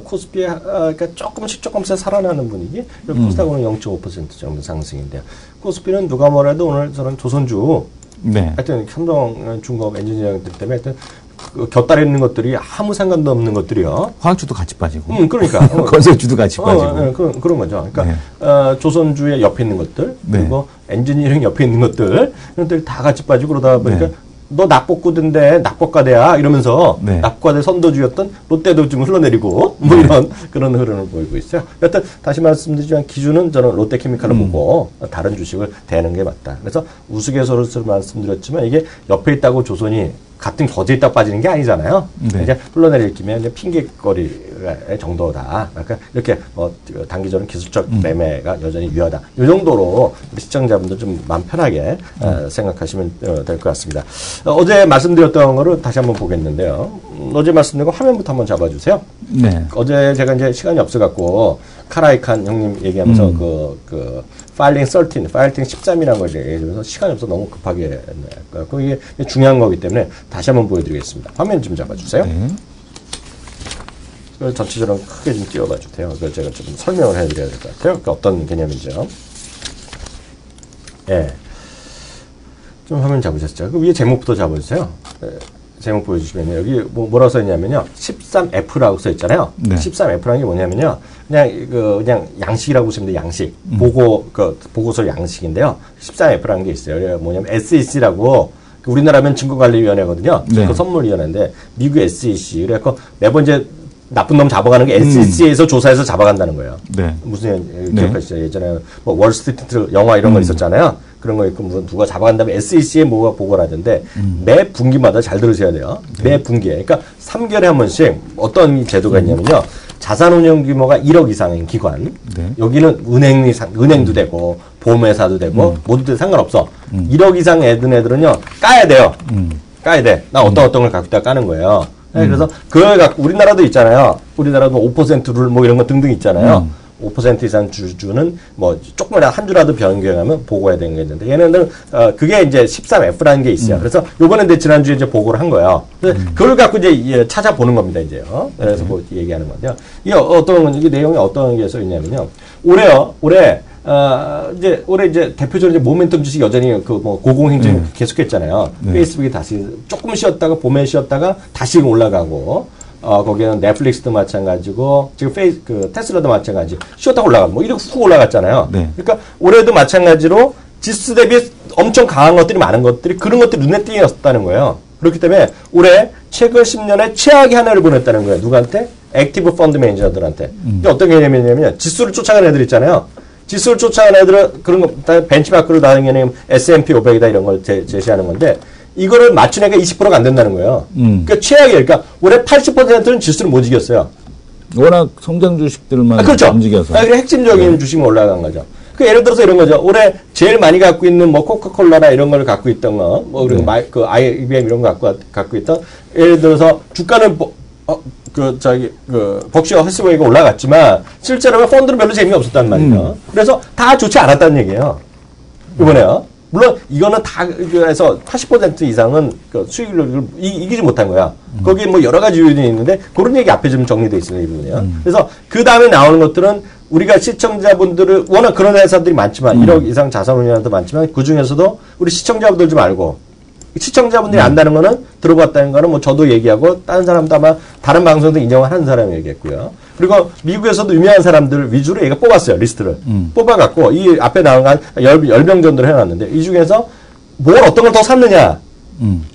Speaker 1: 코스피에 그러니까 조금씩 살아나는 분위기. 코스닥은 0.5% 정도 상승인데요. 코스피는 누가 뭐래도 오늘 저는 조선주, 하여튼 삼성중공업 엔지니어링들 때문에 하여튼 곁다리 있는 것들이 아무 상관도 없는 것들이요.
Speaker 2: 화학주도 같이 빠지고.
Speaker 1: 그러니까.
Speaker 2: 건설주도 같이 빠지고.
Speaker 1: 그런 거죠. 그러니까, 조선주의 옆에 있는 것들, 그리고 엔지니어링 옆에 있는 것들, 이런 것들이 다 같이 빠지고 그러다 보니까 너 낙폭구든데 낙폭과대야 이러면서 낙과대 선도주였던 롯데도 좀 흘러내리고 뭐 이런 그런 흐름을 보이고 있어요. 여튼 다시 말씀드리지만 기준은 저는 롯데케미칼을 보고 다른 주식을 대는 게 맞다. 그래서 우스갯소리를 말씀드렸지만 이게 옆에 있다고 조선이 같은 겨져 있다 빠지는 게 아니잖아요. 이제 흘러내릴 김에 이제 핑계거리의 정도다. 그러니까 이렇게 단기적인 기술적 매매가 여전히 유효하다. 이 정도로 우리 시청자분들 좀 마음 편하게 생각하시면 될 것 같습니다. 어제 말씀드렸던 거를 다시 한번 보겠는데요. 어제 말씀드린 거 화면부터 한번 잡아주세요. 어제 제가 이제 시간이 없어갖고 카라이칸 형님 얘기하면서 파일링 13이라는 걸 얘기해서 시간이 없어 너무 급하게 그게 중요한 거기 때문에 다시 한번 보여드리겠습니다. 화면 좀 잡아주세요. 전체적으로 크게 좀 띄워봐 주세요. 그걸 제가 좀 설명을 해드려야 될 것 같아요. 그러니까 어떤 개념인지요. 좀 화면 잡으셨죠? 그 위에 제목부터 잡아주세요. 제목 보여주시면 여기 뭐라고 써있냐면요. 13F라고 써있잖아요. 13F라는 게 뭐냐면요. 그냥 양식이라고 보시면 돼요. 양식. 보고서 양식인데요. 13F라는 게 있어요. 뭐냐면 SEC라고 우리나라면 증권관리위원회거든요.
Speaker 2: 네.
Speaker 1: 증권선물위원회인데 미국 SEC. 그래갖고 매번 이제 나쁜 놈 잡아가는 게 SEC에서 조사해서 잡아간다는 거예요.
Speaker 2: 네.
Speaker 1: 무슨 기억하시죠? 예전에 뭐 월스트리트 영화 이런 거 있었잖아요. 그런 거 있고 무슨 누가 잡아간 다음에 SEC에 뭐가 보고를 하던데 매 분기마다 잘 들으셔야 돼요. 매 분기에. 그러니까 3개월에 한 번씩 어떤 제도가 있냐면요. 자산운용 규모가 1억 이상인 기관.
Speaker 2: 네.
Speaker 1: 여기는 은행도 되고 보험회사도 되고 모두 상관없어. 1억 이상 애들은요. 까야 돼요. 까야 돼. 나 어떤 걸 갖고 있다 까는 거예요. 네, 그래서 그걸 갖고 우리나라도 있잖아요. 우리나라도 5% 룰 뭐 이런 거 등등 있잖아요. 5% 이상 주주는 뭐 조금이라도 한 주라도 변경하면 보고해야 되는 게 있는데 얘네들은 그게 이제 13F라는 게 있어요. 그래서 요번에 지난주에 이제 보고를 한 거예요. 그걸 갖고 이제 찾아보는 겁니다, 이제요. 그래서 뭐 얘기하는 건데요. 이게 내용이 어떤 게 써 있냐면요. 올해 이제 대표적으로 이제 모멘텀 주식 여전히 그 뭐 고공행진 계속했잖아요. 페이스북이 다시 조금 쉬었다가 봄에 쉬었다가 다시 올라가고 거기는 넷플릭스도 마찬가지고 지금 테슬라도 마찬가지 쉬었다가 올라가고 뭐 이렇게 훅 올라갔잖아요.
Speaker 2: 네.
Speaker 1: 그러니까 올해도 마찬가지로 지수 대비 엄청 강한 것들이 많은 것들이 그런 것들이 눈에 띄었다는 거예요. 그렇기 때문에 올해 최근 10년에 최악의 한 해를 보냈다는 거예요. 누구한테? 액티브 펀드 매니저들한테. 이게 어떤 개념이냐면 지수를 쫓아가는 애들 있잖아요. 지수를 쫓아가는 애들은 그런 거 벤치마크를 다른 S&P 500이다 이런 걸 제시하는 건데 이거를 맞춘 애가 20%가 안 된다는 거예요. 그러니까 최악이에요. 그러니까 올해 80%는 지수를 못 이겼어요.
Speaker 2: 워낙 성장 주식들만
Speaker 1: 그렇죠.
Speaker 2: 움직여서.
Speaker 1: 핵심적인 주식만 올라간 거죠. 그 예를 들어서 이런 거죠. 올해 제일 많이 갖고 있는 뭐 코카콜라나 이런 걸 갖고 있던 거, 뭐 그리고 그 IBM 이런 거 갖고 있던 예를 들어서 주가는 벅시와 허스웨이가 올라갔지만 실제로는 펀드는 별로 재미가 없었단 말이에요. 그래서 다 좋지 않았다는 얘기예요. 이번에요. 물론 이거는 다 그래서 80% 이상은 그 수익률을 이기지 못한 거야. 거기에 뭐 여러 가지 요인이 있는데 그런 얘기 앞에 좀 정리되어 있어요, 이 부분이요. 그래서 그 다음에 나오는 것들은 우리가 시청자분들을 워낙 그런 회사들이 많지만 1억 이상 자산운용도 많지만 그 중에서도 우리 시청자분들 좀 알고 시청자분들이 안다는 거는 들어봤다는 거는 뭐 저도 얘기하고 다른 사람도 아마 다른 방송도 인정을 하는 사람이 얘기했고요. 그리고 미국에서도 유명한 사람들 위주로 얘가 뽑았어요. 리스트를. 뽑아갖고 이 앞에 나온 한 10명 정도를 해놨는데 이 중에서 어떤 걸 더 샀느냐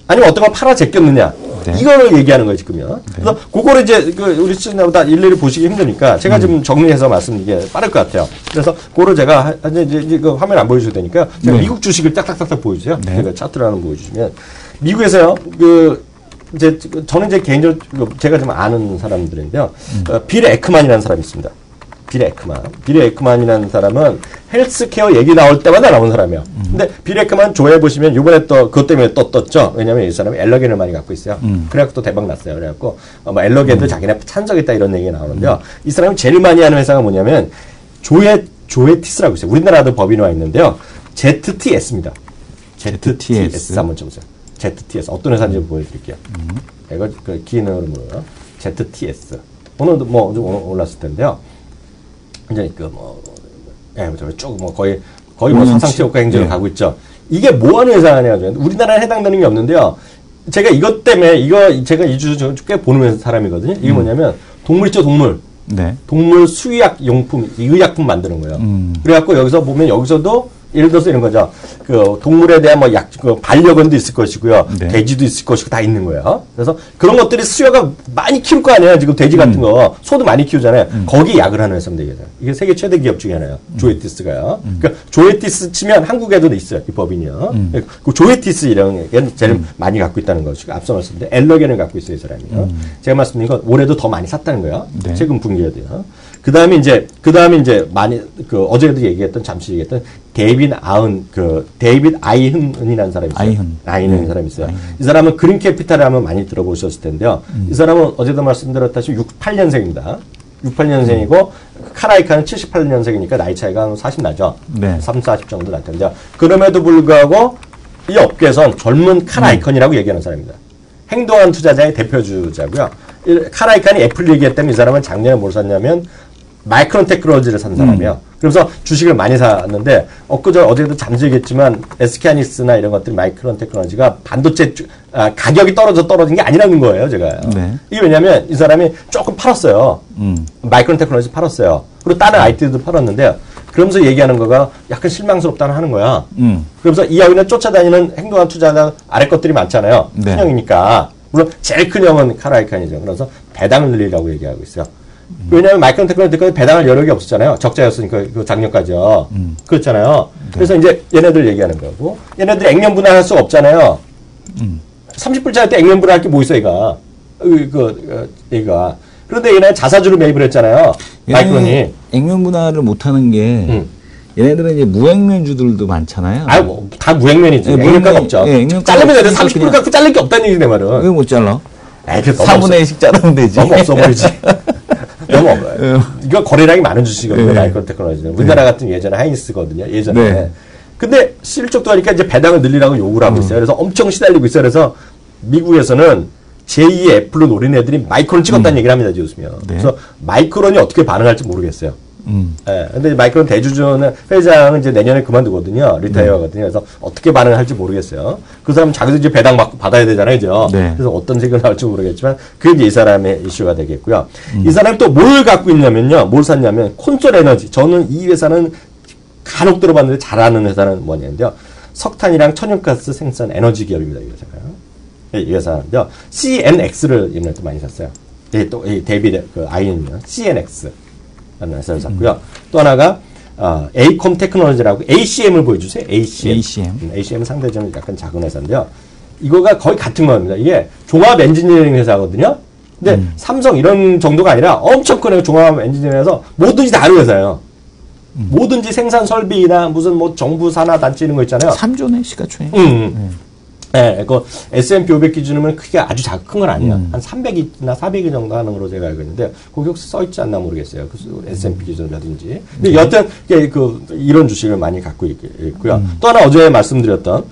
Speaker 1: 아니면 어떤 걸 팔아 제꼈느냐 네. 이거를 얘기하는 거예요, 지금요. 네. 그래서 그거를 이제 우리 시청자보다 일일이 보시기 힘드니까 제가 좀 정리해서 말씀드리기 빠를 것 같아요. 그래서 그거를 제가 이제 그 화면 안 보여주셔도 되니까 제가
Speaker 2: 네.
Speaker 1: 미국 주식을 딱딱딱딱 보여주세요.
Speaker 2: 네.
Speaker 1: 제가 차트를 하나 보여주시면 미국에서요, 이제 저는 이제 개인적으로 제가 좀 아는 사람들인데요. 빌 에크만이라는 사람이 있습니다. 빌 에크만이라는 사람은 헬스케어 얘기 나올 때마다 나오는 사람이에요. 근데 빌 에크만 조회해 보시면 이번에 또 그것 때문에 떴죠. 왜냐면 이 사람이 엘러겐을 많이 갖고 있어요. 그래갖고 또 대박 났어요. 그래갖고 뭐 엘러겐도 자기네 찬성했다 이런 얘기 나오는데요. 이 사람이 제일 많이 하는 회사가 뭐냐면 조에티스라고 있어요. 우리나라도 법인이 와 있는데요. ZTS입니다. ZTS 한번 쳐보세요. ZTS 어떤 회사인지 보여드릴게요. 이거 그 기능으로 물어요. ZTS 오늘도 뭐 좀 올랐을 텐데요. 이제 쭉 거의 뭐 사상체육과 행정을
Speaker 2: 네.
Speaker 1: 가고 있죠. 이게 뭐 하는 회사냐면 우리나라에 해당되는 게 없는데요. 제가 이것 때문에 제가 이 주 꽤 보는 사람이거든요. 이게 뭐냐면 동물 있죠, 동물.
Speaker 2: 네.
Speaker 1: 동물 수의학 용품, 의약품 만드는 거예요. 그래갖고 여기서 보면 여기서도 예를 들어서 이런 거죠. 그 동물에 대한 뭐 반려견도 있을 것이고요.
Speaker 2: 네.
Speaker 1: 돼지도 있을 것이고 다 있는 거예요. 그래서 그런 것들이 수요가 많이 키울 거 아니에요. 지금 돼지 같은 거 소도 많이 키우잖아요. 거기 약을 하는 회사입니다. 이게 세계 최대 기업 중에 하나예요. 조에티스가요. 그러니까 조에티스 치면 한국에도 있어요. 이 법인이요. 그 조에티스 이런 게 제일 많이 갖고 있다는 것이고 앞서 말씀드린 엘러겐을 갖고 있어요. 이 사람이요. 제가 말씀드린 건 올해도 더 많이 샀다는 거예요.
Speaker 2: 네.
Speaker 1: 최근 분기에도요. 그 다음에 이제 많이 어제도 얘기했던 잠시 얘기했던 데이빗 아이흔이라는 사람이 있어요. 아이흔 사람이 있어요. 이 사람은 그린 캐피탈을 하면 많이 들어보셨을 텐데요. 이 사람은 어제도 말씀드렸다시피 68년생입니다. 68년생이고 카라이카는 78년생이니까 나이 차이가 한 40 나죠.
Speaker 2: 네.
Speaker 1: 30, 40 정도 날 텐데요. 그럼에도 불구하고 이 업계에선 젊은 카라이컨이라고 얘기하는 사람입니다. 행동한 투자자의 대표주자고요. 카라이칸이 애플 얘기했기 때문에 이 사람은 작년에 뭘 샀냐면 마이크론 테크놀로지를 산 사람이에요. 그래서 주식을 많이 샀는데 어제도 잠시 얘기했지만 SK하이닉스나 이런 것들 마이크론 테크놀로지가 반도체 가격이 떨어진 게 아니라는 거예요, 제가.
Speaker 2: 네.
Speaker 1: 이게 왜냐면 이 사람이 조금 팔았어요. 마이크론 테크놀로지 팔았어요. 그리고 다른 IT도 팔았는데 그러면서 얘기하는 거가 약간 실망스럽다는 하는 거야. 그러면서 이하위는 쫓아다니는 행동한 투자자 아래 것들이 많잖아요. 네. 큰 형이니까. 물론 제일 큰 형은 카라 아이칸이죠. 그래서 배당을 늘리라고 얘기하고 있어요. 왜냐하면 마이크론 테크놀로지 배당할 여력이 없었잖아요. 적자였으니까 그 작년까지요. 그렇잖아요. 네. 그래서 이제 얘네들 얘기하는 거고 얘네들이 액면 분할할 수가 없잖아요. 30불짜리 때 액면 분할할 게 뭐 있어 얘가. 얘가. 그런데 얘네 자사주를 매입을 했잖아요. 마이크론이.
Speaker 2: 액면 분할을 못하는 게 얘네들은 이제 무액면주들도 많잖아요.
Speaker 1: 아, 뭐, 다 무액면이지. 네, 액면가가 없죠. 네, 자르면 되는데 30불 갖고 자를 게 없다는 얘기 내 말은.
Speaker 2: 왜 못 잘라?
Speaker 1: 에이,
Speaker 2: 4분의 1씩 자르면 되지.
Speaker 1: 너무 없어 보이지. 너무 없어요. 이거 거래량이 많은 주식이거든요. 마이크론 테크놀로지는. 우리나라 같은 예전에 하이닉스거든요. 예전에. 네. 근데 실적도 하니까 이제 배당을 늘리라고 요구를 하고 있어요. 그래서 엄청 시달리고 있어요. 그래서 미국에서는 제2의 애플로 노린 애들이 마이크론 찍었다는 얘기를 합니다. 지금. 네. 그래서 마이크론이 어떻게 반응할지 모르겠어요. 예. 근데 마이크론 대주주는 회장은 이제 내년에 그만두거든요. 리타이어거든요. 그래서 어떻게 반응할지 모르겠어요. 그 사람은 자기도 이제 배당 받아야 되잖아요. 그죠? 네. 그래서 어떤 색을 나올지 모르겠지만 그게 이제 이 사람의 이슈가 되겠고요. 이 사람이 또 뭘 갖고 있냐면요. 뭘 샀냐면 콘솔 에너지. 저는 이 회사는 간혹 들어봤는데 잘하는 회사는 뭐냐면요. 석탄이랑 천연가스 생산 에너지 기업입니다. 이 회사가요. 이 회사는요. CNX를 이번에 또 많이 샀어요. 또 데이비드 그 아이언이요. CNX. 라는 회사를 샀고요. 또 하나가 에이콤 테크놀로지라고 ACM을 보여주세요. ACM은 상대적으로 약간 작은 회사인데요. 이거가 거의 같은 겁니다. 이게 종합 엔지니어링 회사거든요. 근데 삼성 이런 정도가 아니라 엄청 큰 종합 엔지니어링에서 뭐든지 다 하는 회사예요. 뭐든지 생산 설비나 무슨 뭐 정부 산하 단체 이런 거 있잖아요.
Speaker 2: 3조네 시가총액.
Speaker 1: 네, 그 S&P 500 기준이면 크게 아주 큰 건 아니에요. 한 300이나 400이 정도 하는 걸로 제가 알고 있는데 거기 혹시 써 있지 않나 모르겠어요. 그 S&P 기준이라든지. 근데 여튼 이런 주식을 많이 갖고 있고요. 또 하나 어제 말씀드렸던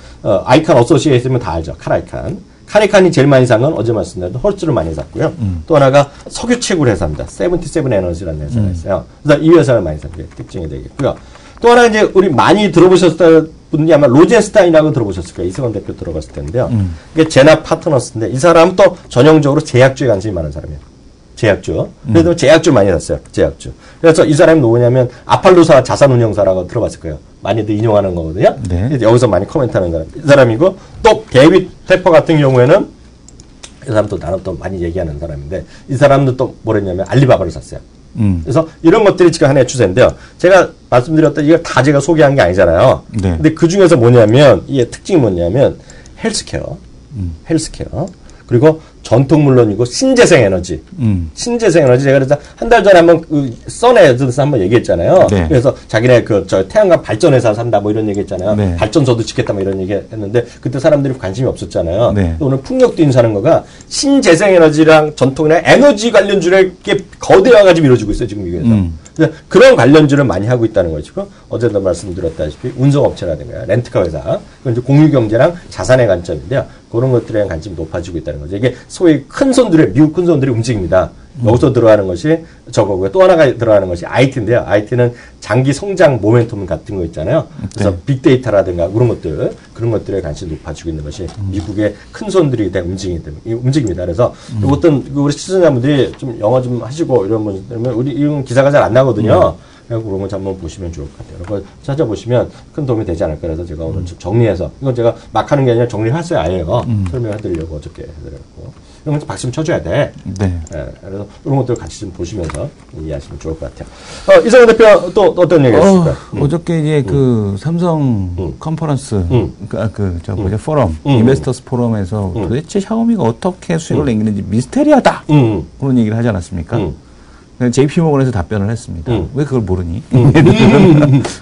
Speaker 1: 아이칸 어소시에이트면 다 알죠. 카라이칸. 카라이칸이 제일 많이 산 건 어제 말씀드렸던 헐츠를 많는 샀고요. 또 하나가 석유 채굴 회사입니다. 77 에너지라는 회사가 있어요. 그래서 이 회사를 많이 산 게 특징이 되겠고요. 또 하나 이제 우리 많이 들어보셨을 분이 아마 로젠스타인이라고 들어보셨을 거예요. 이승원 대표 들어봤을 텐데요. 이게 제나 파트너스인데 이 사람은 또 전형적으로 제약주에 관심이 많은 사람이에요. 제약주. 그래서 제약주 많이 샀어요. 제약주. 그래서 이 사람이 누구냐면 아팔로사 자산운용사라고 들어봤을 거예요. 많이들 인용하는 거거든요. 네. 여기서 많이 코멘트하는 사람. 이 사람이고 또 데이빗 테퍼 같은 경우에는 이 사람도 나는 또 많이 얘기하는 사람인데 이 사람도 또 뭐랬냐면 알리바바를 샀어요. 그래서 이런 것들이 지금 하나의 추세인데요. 제가 말씀드렸던 이걸 다 제가 소개한 게 아니잖아요. 네. 근데 그 중에서 뭐냐면 이게 특징이 뭐냐면 헬스케어. 그리고 전통 물론이고 신재생 에너지. 신재생 에너지 제가 그래서 한 달 전에 한번 써내서 한번 얘기했잖아요. 네. 그래서 자기네 저 태양광 발전회사 산다 뭐 이런 얘기했잖아요. 네. 발전소도 짓겠다 뭐 이런 얘기했는데 그때 사람들이 관심이 없었잖아요. 네. 오늘 풍력도 인사하는 거가 신재생 에너지랑 전통이나 에너지 관련주를 이렇게 거대화가지고 이루어지고 있어요 지금 미국에서. 그런 관련주를 많이 하고 있다는 것이고 어제도 말씀드렸다시피 운송업체라든가 렌트카 회사 그건 이제 공유경제랑 자산의 관점인데요. 그런 것들에 대한 관점이 높아지고 있다는 거죠. 이게 소위 큰 손들의 미국 큰 손들이 움직입니다. 여기서 들어가는 것이 저거고요. 또 하나가 들어가는 것이 IT인데요. IT는 장기 성장 모멘텀 같은 거 있잖아요. 그래서 네. 빅데이터라든가 그런 것들에 관심이 높아지고 있는 것이 미국의 큰 손들이 움직입니다. 그래서 어떤 우리 시청자분들이 좀 영어 좀 하시고 이런 분들은 우리 이런 기사가 잘 안 나거든요. 그런 거 한번 보시면 좋을 것 같아요. 그거 찾아보시면 큰 도움이 되지 않을까 해서 제가 오늘 좀 정리해서 이건 제가 막 하는 게 아니라 정리를 했어요. 아예 설명해드리려고 어저께 해드렸고 이런 거 박수 좀 쳐줘야 돼. 네. 그래서 이런 것들 같이 좀 보시면서 이해하시면 좋을 것 같아요. 이성훈 대표 또 어떤 얘기가 있을까요?
Speaker 2: 어저께 이제 그 삼성 컨퍼런스 포럼 인베스터스 포럼에서 도대체 샤오미가 어떻게 수익을 내기는지 미스테리하다 그런 얘기를 하지 않았습니까? JP모건에서 답변을 했습니다. 왜 그걸 모르니?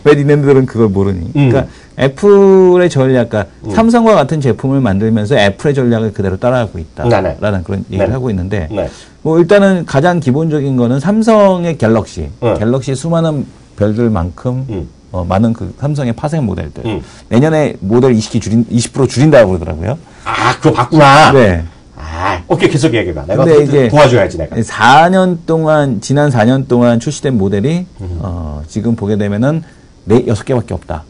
Speaker 2: 왜 니네들은 그걸 모르니? 그러니까 애플의 전략, 그러니까 삼성과 같은 제품을 만들면서 애플의 전략을 그대로 따라가고 있다라는 그런 얘기를 하고 있는데 뭐 일단은 가장 기본적인 거는 삼성의 갤럭시 수많은 별들만큼 많은 그 삼성의 파생 모델들 내년에 모델 20% 줄인다고 그러더라고요.
Speaker 1: 아, 그거 봤구나.
Speaker 2: 네.
Speaker 1: 오케이, 계속 얘기해봐. 내가 도와줘야지, 내가.
Speaker 2: 지난 4년 동안 출시된 모델이, 지금 보게 되면은, 여섯 개밖에 없다.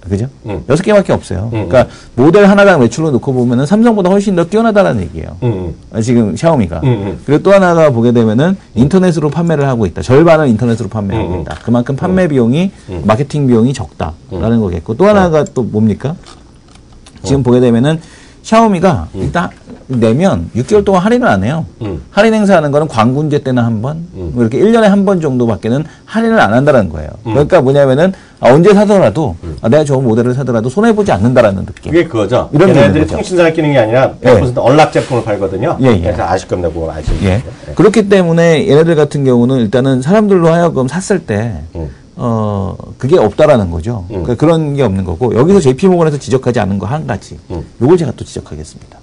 Speaker 2: 그죠? 6개밖에 없어요. 그러니까 모델 하나당 매출로 놓고 보면은 삼성보다 훨씬 더 뛰어나다라는 얘기예요. 지금 샤오미가. 그리고 또 하나가 보게 되면은 인터넷으로 판매를 하고 있다. 절반을 인터넷으로 판매하고 있다. 그만큼 판매 비용이, 마케팅 비용이 적다라는 거겠고. 또 하나가 또 뭡니까? 지금 보게 되면은 샤오미가 일단 내면 6개월 동안 할인을 안 해요. 할인 행사하는 거는 광군제 때는 한 번, 뭐 이렇게 1년에 한 번 정도밖에는 할인을 안 한다는 거예요. 그러니까 뭐냐면은 언제 사더라도 내가 좋은 모델을 사더라도 손해보지 않는다라는 느낌.
Speaker 1: 그게 그거죠.
Speaker 2: 이런
Speaker 1: 얘네들이 통신사에 끼는 게 아니라 100% 언락 제품을 팔거든요.
Speaker 2: 예.
Speaker 1: 그래서 아쉽건 내고 아쉽죠.
Speaker 2: 예. 그렇기 때문에 얘네들 같은 경우는 일단은 사람들로 하여금 샀을 때 그게 없다라는 거죠. 그러니까 그런 게 없는 거고, 여기서 JP모건에서 지적하지 않은 거 한 가지. 요걸 제가 또 지적하겠습니다.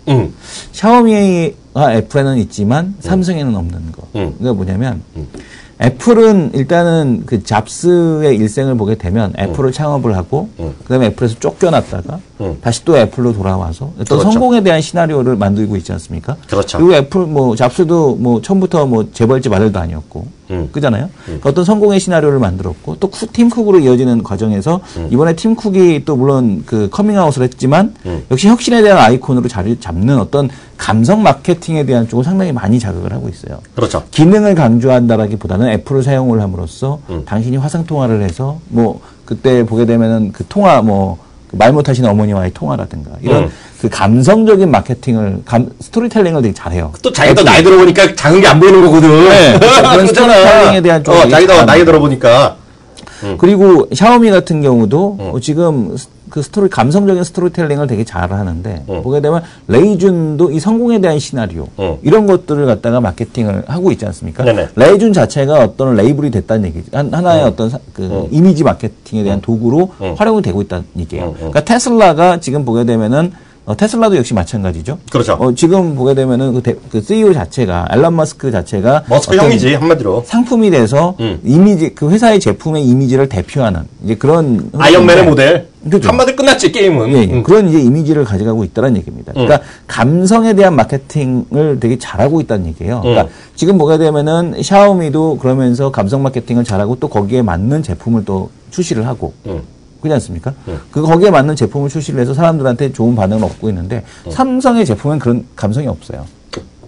Speaker 2: 샤오미와 애플에는 있지만 삼성에는 없는 거. 그게 뭐냐면, 애플은 일단은 그 잡스의 일생을 보게 되면 애플을 창업을 하고, 그 다음에 애플에서 쫓겨났다가, 다시 또 애플로 돌아와서 어떤
Speaker 1: 그렇죠.
Speaker 2: 성공에 대한 시나리오를 만들고 있지 않습니까?
Speaker 1: 그렇죠.
Speaker 2: 그리고 애플, 잡스도 처음부터 재벌집 아들도 아니었고, 그잖아요? 그러니까 어떤 성공의 시나리오를 만들었고, 또 팀 쿡으로 이어지는 과정에서, 이번에 팀 쿡이 또 물론 그 커밍아웃을 했지만, 역시 혁신에 대한 아이콘으로 자리 잡는 어떤 감성 마케팅에 대한 쪽을 상당히 많이 자극을 하고 있어요.
Speaker 1: 그렇죠.
Speaker 2: 기능을 강조한다라기보다는 애플을 사용을 함으로써, 당신이 화상통화를 해서, 그때 보게 되면은 그 통화, 말 못하시는 어머니와의 통화라든가, 이런 그 감성적인 마케팅을, 스토리텔링을 되게 잘해요.
Speaker 1: 또 자기도 나이 들어보니까 작은 게 안 보이는 거거든.
Speaker 2: 네. 그런 스토리텔링에 대한 쪽.
Speaker 1: 자기도 나이 들어보니까.
Speaker 2: 그리고 샤오미 같은 경우도 지금 그 감성적인 스토리텔링을 되게 잘 하는데, 보게 되면 레이준도 이 성공에 대한 시나리오, 이런 것들을 갖다가 마케팅을 하고 있지 않습니까?
Speaker 1: 네네.
Speaker 2: 레이준 자체가 어떤 레이블이 됐다는 얘기죠. 하나의 어떤 이미지 마케팅에 대한 도구로 활용이 되고 있다는 얘기예요. 그러니까 테슬라가 지금 보게 되면은 테슬라도 역시 마찬가지죠.
Speaker 1: 그렇죠.
Speaker 2: 지금 보게 되면은 그 CEO 자체가, 앨런 머스크 자체가
Speaker 1: 머스크 형이지, 한마디로.
Speaker 2: 상품이 돼서 이미지, 그 회사의 제품의 이미지를 대표하는 이제 그런
Speaker 1: 아이언맨의 모델.
Speaker 2: 그렇죠.
Speaker 1: 한마디 끝났지, 게임은.
Speaker 2: 예. 그런 이제 이미지를 가져가고 있다는 얘기입니다. 그러니까 감성에 대한 마케팅을 되게 잘하고 있다는 얘기예요. 그러니까 지금 보게 되면은 샤오미도 그러면서 감성 마케팅을 잘하고 또 거기에 맞는 제품을 또 출시를 하고. 그렇지 않습니까? 거기에 맞는 제품을 출시를 해서 사람들한테 좋은 반응을 얻고 있는데, 삼성의 제품은 그런 감성이 없어요.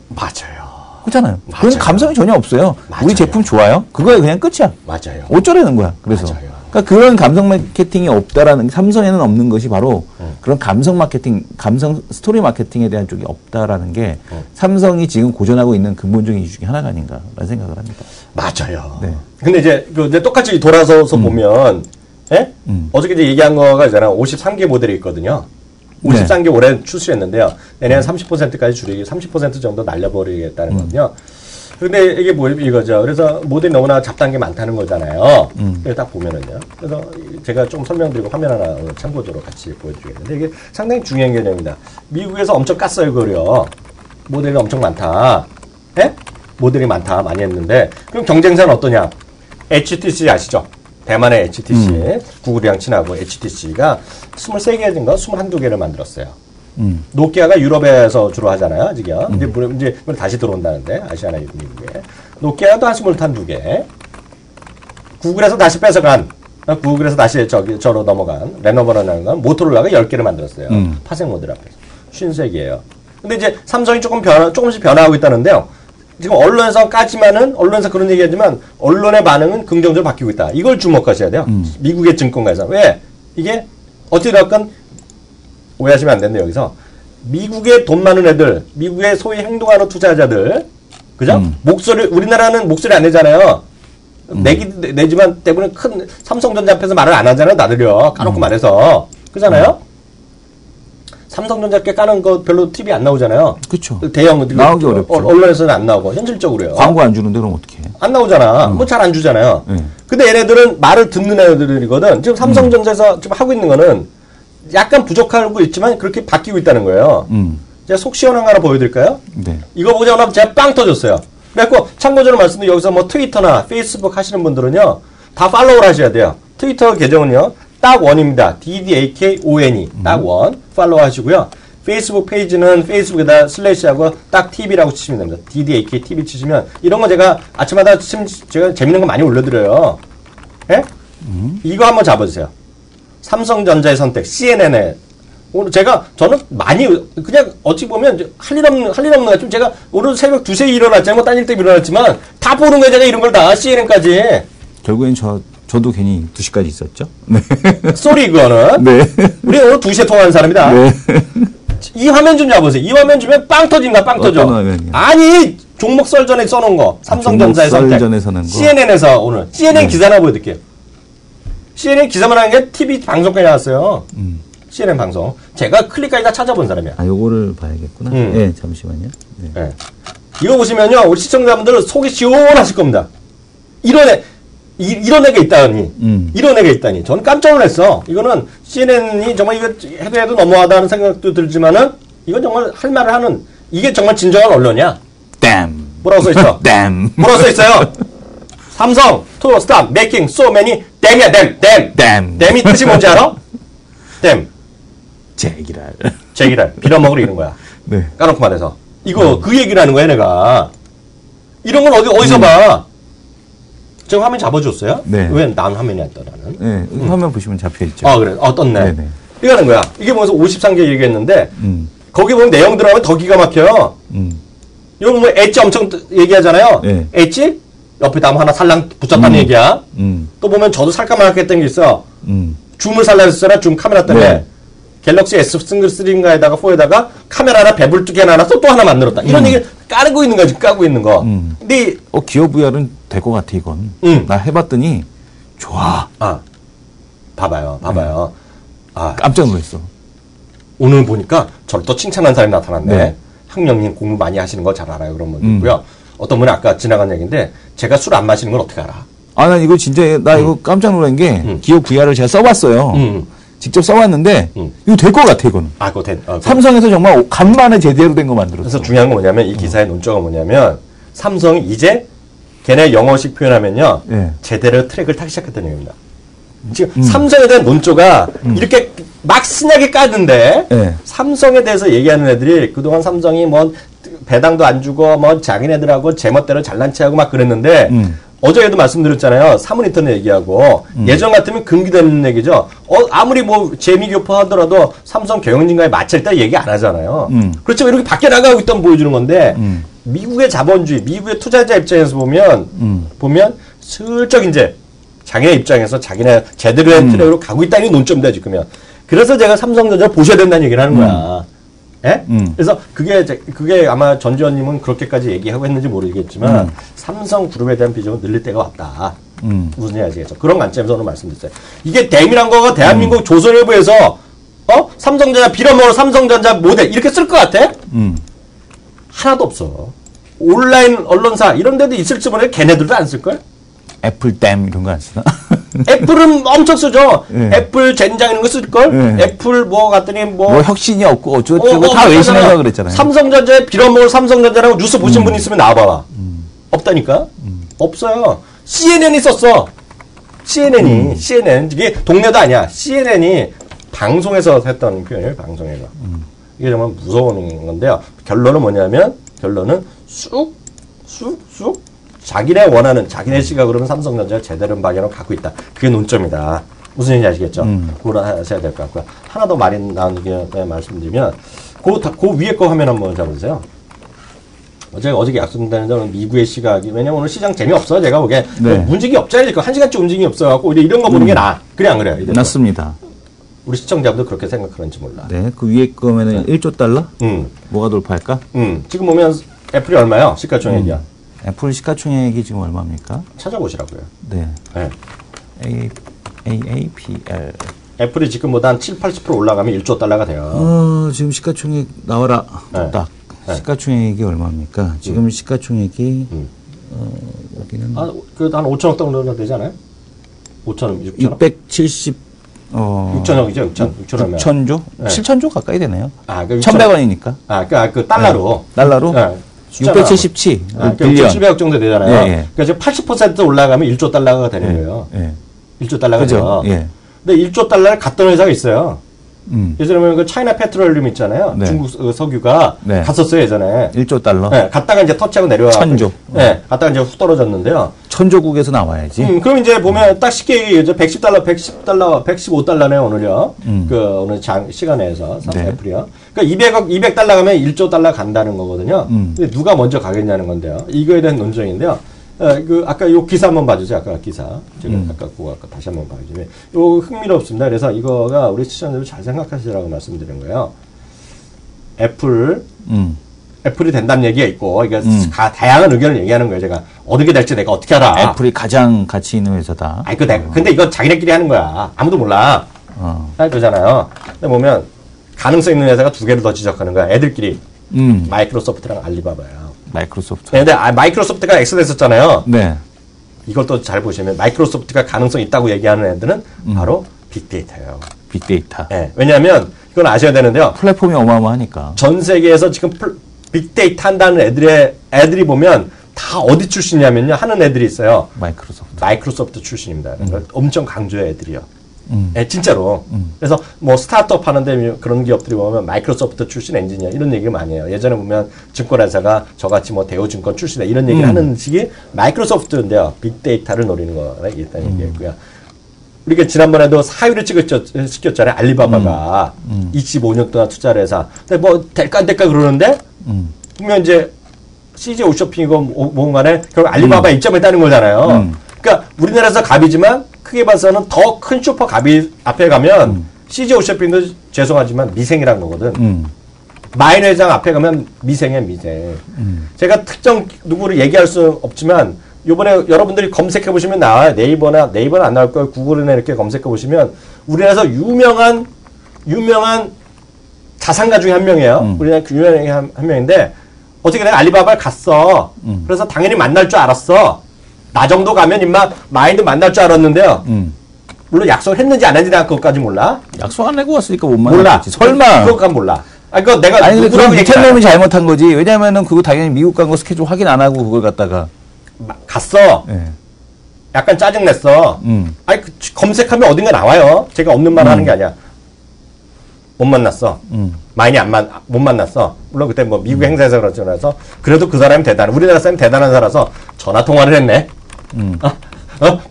Speaker 1: 맞아요.
Speaker 2: 그렇잖아요.
Speaker 1: 맞아요.
Speaker 2: 그런 감성이 전혀 없어요.
Speaker 1: 맞아요.
Speaker 2: 우리 제품 좋아요? 그거에 그냥 끝이야.
Speaker 1: 맞아요.
Speaker 2: 어쩌라는 거야. 그래서.
Speaker 1: 맞아요.
Speaker 2: 그러니까 그런 감성 마케팅이 없다라는, 삼성에는 없는 것이 바로 그런 감성 마케팅, 감성 스토리 마케팅에 대한 쪽이 없다라는 게 삼성이 지금 고전하고 있는 근본적인 이유 중에 하나가 아닌가라는 생각을 합니다.
Speaker 1: 맞아요.
Speaker 2: 네.
Speaker 1: 근데 이제 똑같이 돌아서서 보면, 예? 어저께 이제 얘기한 거가 있잖아요. 53개 모델이 있거든요. 53개 올해 출시했는데요. 내년 30%까지 줄이기, 30% 정도 날려버리겠다는 거거든요. 근데 이게 이거죠. 그래서 모델이 너무나 잡다한 게 많다는 거잖아요. 그래서 딱 보면은요. 그래서 제가 좀 설명드리고 화면 하나 참고적으로 같이 보여드리겠는데, 이게 상당히 중요한 개념입니다. 미국에서 엄청 깠어요, 그거요. 모델이 엄청 많다. 예? 모델이 많다. 많이 했는데, 그럼 경쟁사는 어떠냐? HTC 아시죠? 대만의 HTC, 구글이랑 친하고 HTC가 23개인가 21개를 만들었어요. 노키아가 유럽에서 주로 하잖아요, 지금. 이제 다시 들어온다는데, 아시아나 미국에. 노키아도 한 22개. 구글에서 다시 뺏어간, 구글에서 다시 저로 넘어간, 레노버라는 건 모토로라가 10개를 만들었어요. 파생 모델 앞에서. 53개예요. 근데 이제 삼성이 조금씩 변화하고 있다는데요. 지금 언론에서까지만은, 언론에서 그런 얘기 하지만, 언론의 반응은 긍정적으로 바뀌고 있다. 이걸 주목하셔야 돼요. 미국의 증권가에서. 왜? 이게, 어떻게 될건, 오해하시면 안 된다, 여기서. 미국의 돈 많은 애들, 미국의 소위 행동하는 투자자들, 그죠? 우리나라는 목소리 안 내잖아요. 내지만 때문에 큰 삼성전자 앞에서 말을 안 하잖아요, 나들요. 까놓고 말해서. 그잖아요? 삼성전자 꽤 까는 거 별로 TV 안 나오잖아요.
Speaker 2: 그렇죠.
Speaker 1: 대형
Speaker 2: 나오기 어렵죠.
Speaker 1: 언론에서는 안 나오고 현실적으로요.
Speaker 2: 광고 안 주는데 그럼 어떻게 해?
Speaker 1: 안 나오잖아. 뭐 잘 안 주잖아요. 근데 얘네들은 말을 듣는 애들이거든. 지금 삼성전자에서 지금 하고 있는 거는 약간 부족하고 있지만 그렇게 바뀌고 있다는 거예요. 제가 속 시원한 거 하나 보여드릴까요?
Speaker 2: 네.
Speaker 1: 이거 보자마자 제가 빵 터졌어요. 그래갖고 참고적으로 말씀드리면 여기서 뭐 트위터나 페이스북 하시는 분들은요, 다 팔로우를 하셔야 돼요. 트위터 계정은요, 딱 원입니다. DDAKONE. 딱 원. 팔로우 하시고요. 페이스북 페이지는 페이스북에다 슬래시하고 딱 TV라고 치시면 됩니다. DDAK TV 치시면 이런 거 제가 아침마다 제가 재밌는 거 많이 올려드려요. 예? 이거 한번 잡아주세요. 삼성전자의 선택, CNN의 오늘 저는 많이 그냥 어찌 보면 할 일 없는 것 같지만 제가 오늘 새벽 2시에 일어났지만 뭐 딴 일 때문에 일어났지만 다 보는 거예요. 제가 이런 걸 다 CNN까지.
Speaker 2: 결국엔 저도 괜히 2시까지 있었죠. 네.
Speaker 1: 쏘리 그거는.
Speaker 2: 네.
Speaker 1: 우리 오늘 2시에 통화한 사람이다.
Speaker 2: 네.
Speaker 1: 이 화면 좀 잡으세요. 이 화면 주면 빵 터집니다. 빵 터져.
Speaker 2: 화면이요?
Speaker 1: 아니 종목 썰전에 써놓은 거. 삼성전자의 선택.
Speaker 2: 썰전에 서는 거.
Speaker 1: CNN에서 오늘. CNN 기사 하나 보여드릴게요. CNN 기사만 한 게 TV 방송까지 나왔어요. CNN 방송. 제가 클릭까지 다 찾아본 사람이야.
Speaker 2: 아, 요거를 봐야겠구나. 네, 잠시만요. 네.
Speaker 1: 네. 이거 보시면요. 우리 시청자분들 속이 시원하실 겁니다. 이런 애가 있다니. 이런 애가 있다니. 저는 깜짝 놀랐어. 이거는 CNN이 정말 이거 해도 너무하다는 생각도 들지만은 이건 정말 할 말을 하는 이게 정말 진정한 언론이야.
Speaker 2: 댐.
Speaker 1: 뭐라고 써있어?
Speaker 2: 댐.
Speaker 1: 뭐라고 써있어요? 삼성 to stop making so many dam이야. 댐. 댐이 뜻이 뭔지 알아? 댐. 제기랄. 빌어먹으러 이런 거야.
Speaker 2: 네.
Speaker 1: 까놓고 말해서. 이거 그 얘기를 하는 거야, 내가. 이런 건 어디서 봐? 제가 화면 잡아줬어요?
Speaker 2: 네.
Speaker 1: 왜 난 화면이 안 떠, 나는?
Speaker 2: 네. 화면 보시면 잡혀있죠.
Speaker 1: 아, 그래. 떴네.
Speaker 2: 네네.
Speaker 1: 이거 하는 거야. 이게 보면서 53개 얘기했는데, 거기 보면 내용 들어가면 더 기가 막혀요. 이거 뭐 엣지 엄청 얘기하잖아요.
Speaker 2: 네.
Speaker 1: 엣지? 옆에 나무 하나 살랑 붙였다는 얘기야. 또 보면 저도 살까 말까 했던 게 있어. 줌을 살라 했었잖아. 줌 카메라 때문에.
Speaker 2: 네.
Speaker 1: 갤럭시 S3인가에다가 4에다가 카메라 하나 배불 두개 나눠서 또 하나 만들었다. 이런 얘기를 까고 있는 거지, 까고 있는 거. 근데
Speaker 2: 기어 VR은 될 것 같아, 이건. 나 해봤더니 좋아.
Speaker 1: 아, 봐봐요. 아,
Speaker 2: 깜짝 놀랐어.
Speaker 1: 오늘 보니까 저를 또 칭찬한 사람이 나타났네.
Speaker 2: 네.
Speaker 1: 학령님 공부 많이 하시는 거 잘 알아요. 그런 분이고요. 어떤 분이 아까 지나간 얘기인데 제가 술 안 마시는 걸 어떻게 알아?
Speaker 2: 아, 나 이거 진짜, 이거 깜짝 놀란 게 기어 VR을 제가 써봤어요. 직접 써봤는데 이거 될 것 같아, 이거는.
Speaker 1: 아, 그거
Speaker 2: 삼성에서 정말 간만에 제대로 된 거 만들었어.
Speaker 1: 그래서 중요한 건 뭐냐면 이 기사의 논조가 뭐냐면 삼성이 이제 걔네 영어식 표현하면요.
Speaker 2: 네.
Speaker 1: 제대로 트랙을 타기 시작했다는 얘기입니다. 지금 삼성에 대한 논조가 이렇게 막 신나게 까는데
Speaker 2: 네.
Speaker 1: 삼성에 대해서 얘기하는 애들이 그동안 삼성이 뭐 배당도 안 주고 뭐 자기네들하고 제멋대로 잘난 체하고 막 그랬는데 어제에도 말씀드렸잖아요. 사모니터는 얘기하고 예전 같으면 금기되는 얘기죠. 아무리 뭐 재미교포 하더라도 삼성 경영진과의 마찰 때 얘기 안 하잖아요. 그렇지만 이렇게 밖에 나가고 있다면 보여주는 건데 미국의 자본주의, 미국의 투자자 입장에서 보면 슬쩍 이제 자기네 입장에서 자기네 제대로 된 트랙으로 가고 있다는 게 논점이다 지금이야. 그래서 제가 삼성전자 보셔야 된다는 얘기를 하는 거야. 예? 그래서 그게 아마 전지현님은 그렇게까지 얘기하고 했는지 모르겠지만 삼성그룹에 대한 비전은 늘릴 때가 왔다. 무슨 얘기 아시겠죠? 그런 관점에서 오늘 말씀드렸어요. 이게 댐이란 거가 대한민국 조선일보에서 삼성전자 빌어먹을 삼성전자 모델 이렇게 쓸 것 같아? 하나도 없어. 온라인 언론사 이런 데도 있을지 모르겠는데 걔네들도 안 쓸걸?
Speaker 2: 애플댐 이런 거 안 쓰나?
Speaker 1: 애플은 엄청 쓰죠.
Speaker 2: 네.
Speaker 1: 애플 젠장 이런 거 쓸걸?
Speaker 2: 네.
Speaker 1: 애플 뭐 갔더니
Speaker 2: 뭐 혁신이 없고 어쩌고저쩌고 다 외신에서 그랬잖아요.
Speaker 1: 삼성전자에 빌어먹을 삼성전자라고 뉴스 보신 분 있으면 나와봐봐. 없다니까? 없어요. CNN이 썼어. CNN. 이게 동네도 아니야. CNN이 방송에서 했던 표현이에요. 방송에서. 이게 정말 무서운 건데요. 결론은 뭐냐면 쑥 자기네 원하는 자기네 시각으로는 삼성전자가 제대로 방향을 갖고 있다. 그게 논점이다. 무슨 얘기인지 아시겠죠? 그걸 하셔야 될 것 같고요. 하나 더 말이 나누게 말씀드리면 그 위에 거 화면 한번 잡아주세요. 제가 어저께 약속드린 대로 미국의 시각이 왜냐면 오늘 시장 재미없어 제가 보기에
Speaker 2: 네.
Speaker 1: 뭐 움직임이 없잖아요. 1시간째 움직임이 없어갖고 이런 거 보는 게 나아. 그래 안 그래요?
Speaker 2: 맞습니다.
Speaker 1: 우리 시청자분들 그렇게 생각하는지 몰라.
Speaker 2: 네, 그 위에 거면은 1조 달러? 뭐가 돌파할까?
Speaker 1: 지금 보면 애플이 얼마요? 시가총액이야.
Speaker 2: 애플 시가총액이 지금 얼마입니까?
Speaker 1: 찾아보시라고요.
Speaker 2: 네.
Speaker 1: 네.
Speaker 2: AAPL.
Speaker 1: 애플이 지금보다 한 7-80% 올라가면 1조 달러가 돼요.
Speaker 2: 지금 시가총액 나와라.
Speaker 1: 네.
Speaker 2: 딱.
Speaker 1: 네.
Speaker 2: 시가총액이 얼마입니까? 지금 시가총액이 여기는
Speaker 1: 한 5천억 정도 되지 않아요? 5천억, 6천억?
Speaker 2: 670
Speaker 1: 6천억이죠, 6천억.
Speaker 2: 6천조?
Speaker 1: 네.
Speaker 2: 7천조 가까이 되네요.
Speaker 1: 아, 그
Speaker 2: 1,100원이니까.
Speaker 1: 아, 그 달러로.
Speaker 2: 네. 달러로?
Speaker 1: 네.
Speaker 2: 677
Speaker 1: 빌리언. 700억 정도 되잖아요.
Speaker 2: 예, 예.
Speaker 1: 그러니까 지금 80% 올라가면 1조 달러가 되는 거예요.
Speaker 2: 예.
Speaker 1: 1조 달러가
Speaker 2: 그죠?
Speaker 1: 돼요.
Speaker 2: 예.
Speaker 1: 근데 1조 달러를 갔던 회사가 있어요. 예전에 보면 그 차이나 페트롤륨 있잖아요.
Speaker 2: 네.
Speaker 1: 중국 석유가
Speaker 2: 네.
Speaker 1: 갔었어요, 예전에.
Speaker 2: 1조 달러.
Speaker 1: 네, 갔다가 이제 터치하고 내려와.
Speaker 2: 1000조.
Speaker 1: 네, 갔다가 이제 훅 떨어졌는데요.
Speaker 2: 1000조국에서 나와야지.
Speaker 1: 그럼 이제 보면 딱 쉽게 얘기해죠. 110달러, 110달러, 115달러네요, 오늘요. 오늘 시간에서,
Speaker 2: 네.
Speaker 1: 애플이요. 그러니까 200달러 가면 1조 달러 간다는 거거든요. 근데 누가 먼저 가겠냐는 건데요. 이거에 대한 논쟁인데요. 아까 요 기사 한번 봐주세요. 아까 기사. 제가 아까 그거 다시 한번 봐주세요. 요 흥미롭습니다. 그래서 이거가 우리 시청자들 잘 생각하시라고 말씀드린 거예요. 애플이 된다는 얘기가 있고, 이게 다양한 의견을 얘기하는 거예요. 제가 어떻게 될지 내가 어떻게 알아.
Speaker 2: 애플이 가장 가치 있는 회사다.
Speaker 1: 근데 이거 자기네끼리 하는 거야. 아무도 몰라. 그잖아요. 근데 보면 가능성 있는 회사가 두 개를 더 지적하는 거야. 애들끼리. 마이크로소프트랑 알리바바야.
Speaker 2: 마이크로소프트.
Speaker 1: 네, 근데 마이크로소프트가 엑스됐었잖아요.
Speaker 2: 네.
Speaker 1: 이걸 또 잘 보시면 마이크로소프트가 가능성 있다고 얘기하는 애들은 바로 빅데이터예요.
Speaker 2: 빅데이터.
Speaker 1: 네, 왜냐하면 이건 아셔야 되는데요.
Speaker 2: 플랫폼이 어마어마하니까.
Speaker 1: 전 세계에서 지금 빅데이터 한다는 애들이 보면 다 어디 출신이냐면요. 하는 애들이 있어요. 마이크로소프트 출신입니다. 그러니까 엄청 강조해 애들이요. 네, 진짜로. 그래서 뭐 스타트업 하는데 그런 기업들이 보면 마이크로소프트 출신 엔지니어 이런 얘기를 많이 해요. 예전에 보면 증권회사가 저같이 뭐 대우증권 출신이다 이런 얘기를 하는 식이 마이크로소프트인데요. 빅데이터를 노리는 거가 있다는 얘기였고요. 우리가 지난번에도 사유를 시켰잖아요. 알리바바가 25년 동안 투자를 해서. 근데 뭐 될까 안 될까 그러는데 분명 이제 CJ 오쇼핑이고 뭔가에 결국 알리바바 입점을 했다는 거잖아요. 그러니까 우리나라에서 갑이지만 크게 봐서는 더 큰 슈퍼 갑이 앞에 가면 CJ 오쇼핑도 죄송하지만 미생이라는 거거든. 마인 회장 앞에 가면 미생이야 미생. 제가 특정 누구를 얘기할 수 없지만 요번에 여러분들이 검색해 보시면 나와요. 네이버는 안 나올 거예요. 구글이나 이렇게 검색해 보시면 우리나라에서 유명한 자산가 중에 한 명이에요. 우리나라 유명한 한 명인데 어떻게 내가 알리바바를 갔어. 그래서 당연히 만날 줄 알았어. 나 정도 가면 임마 마인드 만날 줄 알았는데요. 물론 약속을 했는지 안 했는지 나 그것까지 몰라.
Speaker 2: 약속 안 내고 왔으니까 못 만났지. 설마.
Speaker 1: 그것까지 몰라. 그거 내가
Speaker 2: 아니 근데 그럼 밑에 놈이 잘못한 거지. 왜냐면은 그거 당연히 미국 간 거 스케줄 확인 안 하고 그걸 갖다가
Speaker 1: 갔어.
Speaker 2: 네.
Speaker 1: 약간 짜증 냈어. 아니 검색하면 어딘가 나와요. 제가 없는 말 하는 게 아니야. 못 만났어. 마인이 못 만났어. 물론 그때 뭐 미국 행사에서 그래서 그래도 그 사람이 우리나라 사람이 대단한 사람이라서 전화 통화를 했네.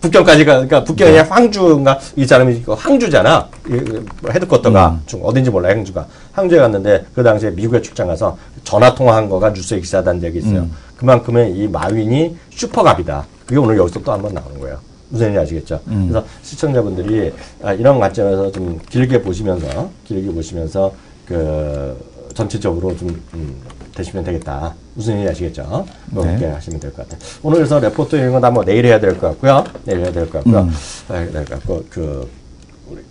Speaker 1: 북경까지 그러니까 북경이 네. 황주인가 이 사람이 황주잖아. 헤드쿼터가 어딘지 몰라 황주에 갔는데 그 당시에 미국에 출장 가서 전화 통화한 거가 뉴스에 기사된 적이 있어요. 그만큼은 이 마윈이 슈퍼갑이다. 그게 오늘 여기서 또 한번 나오는 거예요. 무슨 얘기인지 아시겠죠? 그래서 시청자분들이 이런 관점에서 좀 길게 보시면서 전체적으로 좀 되시면 되겠다. 무슨 얘기인지 아시겠죠? 그렇게 네. 하시면 될 것 같아요. 오늘 그래서 레포트 이런 건 다 뭐 내일 해야 될 것 같고요.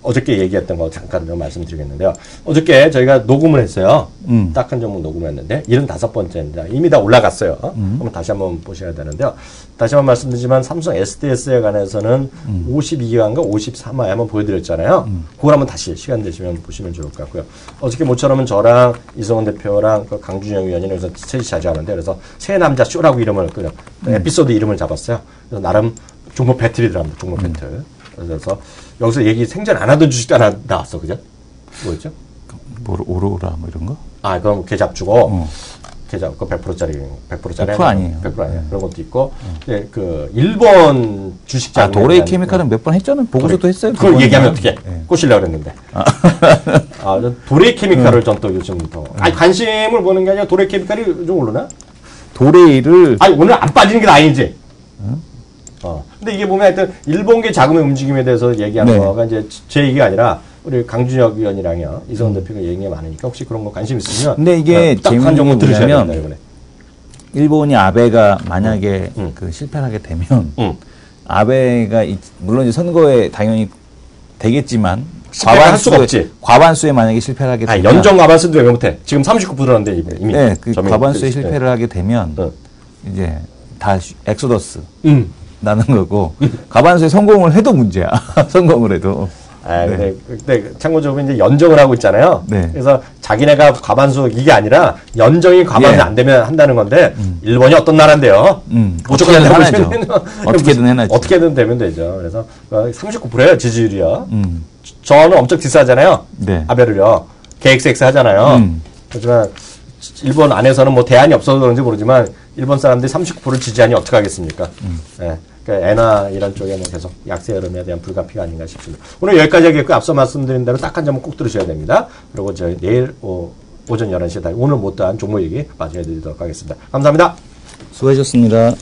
Speaker 1: 어저께 얘기했던 거 잠깐 좀 말씀드리겠는데요. 어저께 저희가 녹음을 했어요. 딱 한 종목 녹음을 했는데 75번째입니다. 이미 다 올라갔어요. 한번 다시 한번 보셔야 되는데요. 다시 한번 말씀드리지만 삼성 SDS에 관해서는 52기가인가 53화에 한번 보여드렸잖아요. 그걸 한번 다시 시간 되시면 보시면 좋을 것 같고요. 어저께 모처럼은 저랑 이성원 대표랑 그 강준영 위원이 여기서 셋이 자주 하는데 그래서 새 남자 쇼라고 이름을 에피소드 이름을 잡았어요. 그래서 나름 종목 배틀이더랍니다. 종목 배틀. 그래서 여기서 얘기 생전 안 하던 주식도 하나 나왔어, 그죠? 뭐였죠?
Speaker 2: 오로라 뭐 이런 거?
Speaker 1: 그럼 계좌 주고 계좌 그 100%짜리
Speaker 2: 100% 아니에요.
Speaker 1: 100% 아니에요. 그런 것도 있고, 그 일본 주식 자금.
Speaker 2: 도레이 케미칼은 몇 번 했잖아요. 보고서도 했어요.
Speaker 1: 그걸 얘기하면 어떻게? 꼬시려고 그랬는데. 도레이 케미칼을 전 또 요즘부터. 관심을 보는 게 아니라 도레이 케미칼이 좀 오르나?
Speaker 2: 도레이를.
Speaker 1: 오늘 안 빠지는 게 다행이지. 근데 이게 보면 하여튼 일본계 자금의 움직임에 대해서 얘기하는 거가 이제 제 얘기가 아니라 우리 강준혁 위원이랑요 이성원 대표가 얘기가 많으니까 혹시 그런 거 관심 있으면
Speaker 2: 근데 이게
Speaker 1: 딱한 정도 들으셔야 된다 이번에.
Speaker 2: 일본이 아베가 만약에 그 실패를 하게 되면 아베가 물론 이제 선거에 당연히 되겠지만
Speaker 1: 할 수가 없지.
Speaker 2: 과반수에 만약에 실패를 하게 되면
Speaker 1: 연정 과반수도 왜 못해? 지금 39%라는데 이미.
Speaker 2: 네, 그 과반수에 실패를 하게 되면 이제 다 엑소더스 나는 거고 과반수에 성공을 해도 문제야. 성공을 해도.
Speaker 1: 근데 참고적으로 이제 연정을 하고 있잖아요.
Speaker 2: 네.
Speaker 1: 그래서 자기네가 과반수 이게 아니라 연정이 과반수 안 되면 한다는 건데 일본이 어떤 나라인데요? 무조건
Speaker 2: 어떻게든 해나죠.
Speaker 1: 어떻게든 되면 되죠. 그래서 39%예요 지지율이요. 저는 엄청 디스하잖아요.
Speaker 2: 네.
Speaker 1: 아베를요. KXX 하잖아요. 하지만 일본 안에서는 뭐 대안이 없어서 그런지 모르지만 일본 사람들이 39%를 지지하니 어떡하겠습니까? 네. 그러니까 엔화 이런 쪽에는 계속 약세 흐름에 대한 불가피가 아닌가 싶습니다. 오늘 여기까지 하겠고 앞서 말씀드린 대로 딱 한 점은 꼭 들으셔야 됩니다. 그리고 저희 내일 오전 11시에 오늘 못다한 종목 얘기 마저 해드리도록 하겠습니다. 감사합니다.
Speaker 2: 수고하셨습니다.